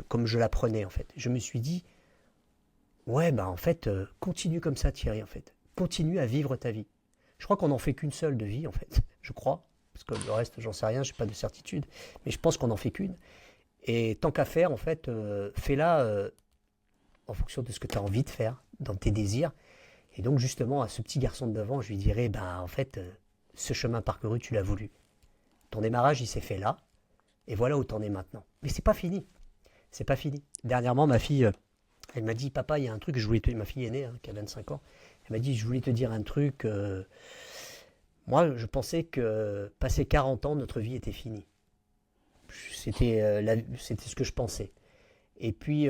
comme je l'apprenais, en fait. Je me suis dit, ouais, bah, en fait, continue comme ça, Thierry, en fait. Continue à vivre ta vie. Je crois qu'on n'en fait qu'une seule de vie, en fait. Je crois. Parce que le reste, j'en sais rien, je n'ai pas de certitude. Mais je pense qu'on n'en fait qu'une. Et tant qu'à faire, en fait, fais-la en fonction de ce que tu as envie de faire, dans tes désirs. Et donc, justement, à ce petit garçon de devant, je lui dirais, ben, en fait, ce chemin parcouru, tu l'as voulu. Ton démarrage, il s'est fait là, et voilà où t'en es maintenant. Mais c'est pas fini. C'est pas fini. Dernièrement, ma fille, elle m'a dit, papa, il y a un truc, ma fille aînée, hein, qui a 25 ans, elle m'a dit, je voulais te dire un truc. Moi, je pensais que passé 40 ans, notre vie était finie. C'était ce que je pensais. Et puis,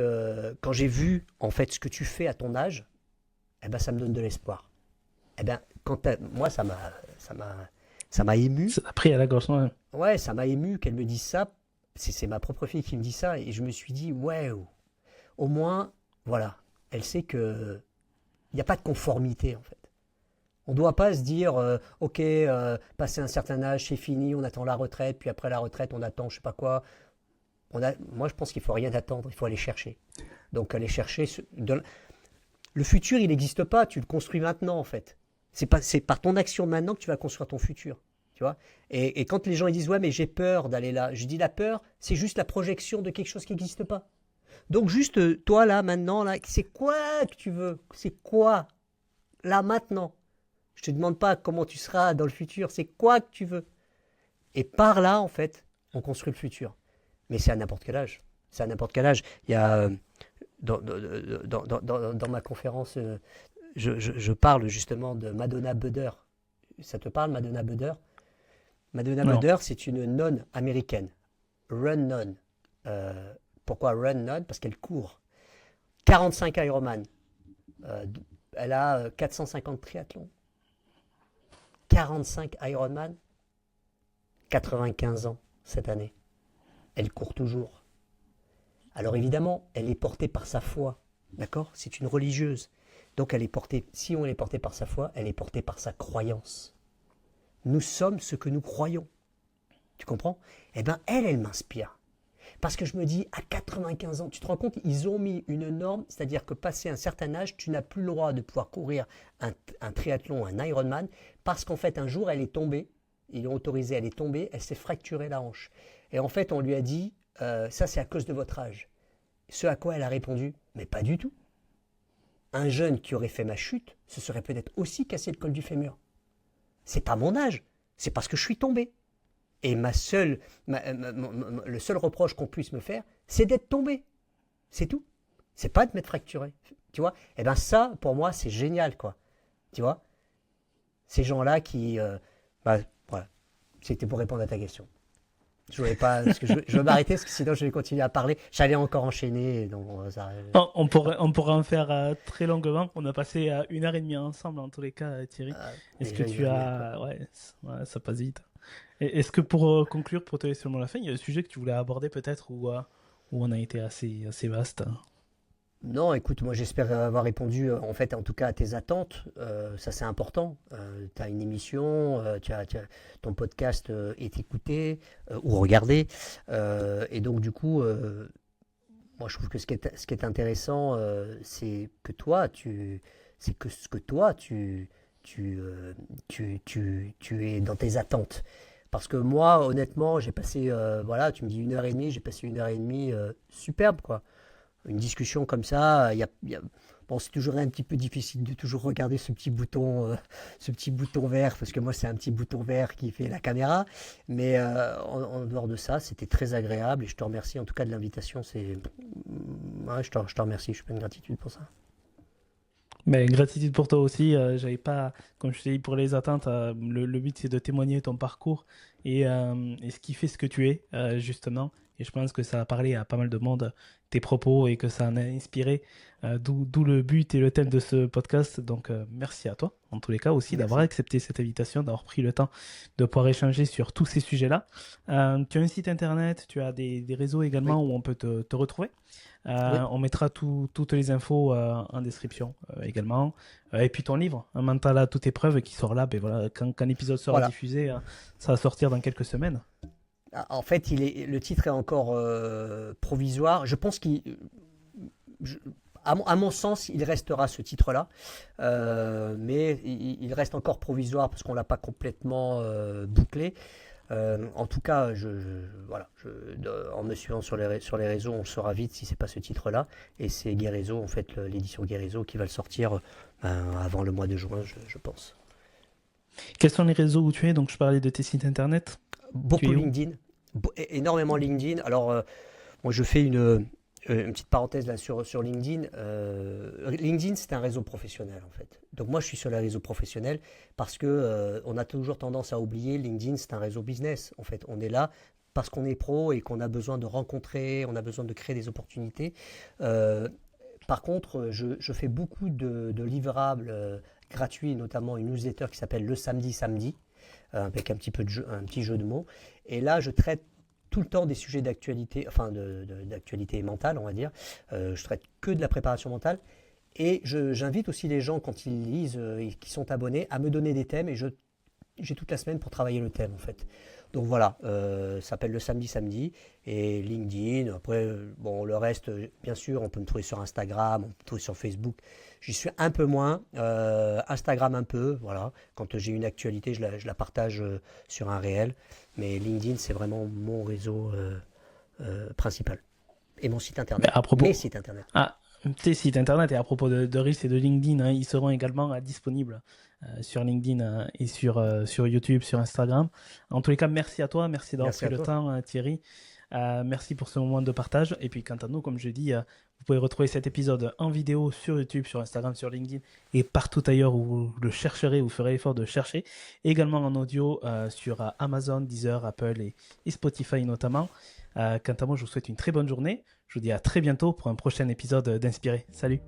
quand j'ai vu, en fait, ce que tu fais à ton âge, eh ben, ça me donne de l'espoir. Eh ben, moi, ça m'a ému. Ça t'a pris à la gorge, ouais. Ouais, ça m'a ému qu'elle me dise ça. C'est ma propre fille qui me dit ça. Et je me suis dit, ouais, au moins, voilà, elle sait que il n'y a pas de conformité, en fait. On ne doit pas se dire, ok, passé un certain âge, c'est fini, on attend la retraite, puis après la retraite, on attend je sais pas quoi. Moi, je pense qu'il faut rien attendre, il faut aller chercher. Donc, aller chercher. Le futur, il n'existe pas, tu le construis maintenant, en fait. C'est par ton action maintenant que tu vas construire ton futur. Tu vois, et quand les gens ils disent ouais mais j'ai peur d'aller là, je dis la peur c'est juste la projection de quelque chose qui n'existe pas. Donc juste toi là maintenant là, c'est quoi que tu veux? C'est quoi là maintenant? Je te demande pas comment tu seras dans le futur, c'est quoi que tu veux? Et par là en fait on construit le futur. Mais c'est à n'importe quel âge. C'est à n'importe quel âge. Il y a dans ma conférence je parle justement de Madonna Budder. Ça te parle Madonna Budder? Madonna Non. Budder, c'est une nonne américaine. Run nonne. Pourquoi run nonne? Parce qu'elle court. 45 Ironman. Euh, Elle a 450 triathlons. 45 Ironman. 95 ans cette année. Elle court toujours. Alors évidemment, elle est portée par sa foi. D'accord? C'est une religieuse. Donc elle est portée, si on est porté par sa foi, elle est portée par sa croyance. Nous sommes ce que nous croyons. Tu comprends? Eh bien, elle m'inspire. Parce que je me dis, à 95 ans, tu te rends compte, ils ont mis une norme, c'est-à-dire que passé un certain âge, tu n'as plus le droit de pouvoir courir un triathlon, un Ironman, parce qu'en fait, un jour, elle est tombée, ils l'ont autorisée, elle est tombée, elle s'est fracturée la hanche. Et en fait, on lui a dit, ça c'est à cause de votre âge. Ce à quoi elle a répondu, mais pas du tout. Un jeune qui aurait fait ma chute, se serait peut-être aussi cassé le col du fémur. C'est pas mon âge, c'est parce que je suis tombé. Et le seul reproche qu'on puisse me faire, c'est d'être tombé. C'est tout. C'est pas de m'être fracturé. Tu vois? Et bien ça, pour moi, c'est génial, quoi. Tu vois? Ces gens-là qui... bah, voilà. C'était pour répondre à ta question. Je voulais pas... Parce que je veux m'arrêter, parce que sinon je vais continuer à parler. J'allais encore enchaîner, donc Non, on pourrait en faire très longuement. On a passé 1 heure et demie ensemble, en tous les cas, Thierry. Est-ce que déjà une tu heure et demie, quoi. as... Ouais, ouais, ça passe vite. Est-ce que pour conclure, pour te laisser le mot à la fin, il y a un sujet que tu voulais aborder peut-être où on a été assez vaste? Non, écoute, moi j'espère avoir répondu en fait en tout cas à tes attentes. Ça c'est important. Tu as une émission, ton podcast est écouté ou regardé. Et donc du coup, moi je trouve que ce qui est intéressant, c'est que c'est que ce que toi tu es dans tes attentes. Parce que moi, honnêtement, j'ai passé, voilà, tu me dis 1 heure et demie, j'ai passé 1 heure et demie superbe, quoi. Une discussion comme ça, Bon, c'est toujours un petit peu difficile de toujours regarder ce petit bouton vert, parce que moi, c'est un petit bouton vert qui fait la caméra. Mais en dehors de ça, c'était très agréable et je te remercie en tout cas de l'invitation. Ouais, je te remercie, je suis plein de gratitude pour ça. Mais gratitude pour toi aussi. J'avais pas, comme je t'ai dit, pour les attentes, le but c'est de témoigner ton parcours et ce qui fait ce que tu es, justement. Et je pense que ça a parlé à pas mal de monde, tes propos, et que ça en a inspiré, d'où le but et le thème de ce podcast. Donc, merci à toi, en tous les cas, aussi d'avoir Merci. accepté cette invitation, d'avoir pris le temps de pouvoir échanger sur tous ces sujets-là. Tu as un site internet, tu as des réseaux Oui, également où on peut te retrouver. oui. On mettra toutes les infos en description également. Et puis ton livre, Un mental à toute épreuve, qui sort là, ben voilà, quand l'épisode sera Voilà. diffusé, ça va sortir dans quelques semaines. En fait, le titre est encore provisoire. Je pense je- à mon sens, il restera ce titre-là, mais il reste encore provisoire parce qu'on l'a pas complètement bouclé. En tout cas, voilà, en me suivant sur les réseaux, on saura vite si c'est pas ce titre-là. Et c'est Guérézo, en fait, l'édition Guérézo, qui va le sortir avant le mois de juin, je pense. Quels sont les réseaux où tu es? Donc je parlais de tes sites internet. Tu Beaucoup es où? LinkedIn, énormément LinkedIn. Alors, moi, je fais une petite parenthèse là sur LinkedIn. LinkedIn, c'est un réseau professionnel en fait. Donc moi, je suis sur les réseaux professionnels parce que on a toujours tendance à oublier LinkedIn, c'est un réseau business. En fait, on est là parce qu'on est pro et qu'on a besoin de rencontrer, on a besoin de créer des opportunités. Euh, Par contre, je fais beaucoup de livrables gratuits, notamment une newsletter qui s'appelle Le Samedi Samedi, avec un petit jeu de mots. Et là, je traite tout le temps des sujets d'actualité, enfin d'actualité mentale, on va dire. Je traite que de la préparation mentale. Et j'invite aussi les gens, quand ils lisent et qui sont abonnés, à me donner des thèmes. Et j'ai toute la semaine pour travailler le thème, en fait. Donc voilà, ça s'appelle Le Samedi Samedi. Et LinkedIn, après, bon, le reste, bien sûr, on peut me trouver sur Instagram, on peut me trouver sur Facebook. J'y suis un peu moins. Instagram un peu, voilà. Quand j'ai une actualité, je la partage sur un réel. Mais LinkedIn, c'est vraiment mon réseau principal. Et mon site Ben, internet. à Mes propos, sites internet. ah, tes sites internet, et à propos de Reels et de LinkedIn, hein, ils seront également disponibles sur LinkedIn et sur YouTube, sur Instagram. En tous les cas, merci à toi, merci d'avoir Merci pris à le toi. temps, Thierry. Merci pour ce moment de partage. Et puis, quant à nous, comme je dis, vous pouvez retrouver cet épisode en vidéo sur YouTube, sur Instagram, sur LinkedIn et partout ailleurs où vous le chercherez, vous ferez l'effort de chercher. Également en audio sur Amazon, Deezer, Apple et Spotify notamment. Quant à moi, je vous souhaite une très bonne journée. Je vous dis à très bientôt pour un prochain épisode d'Inspiré. Salut!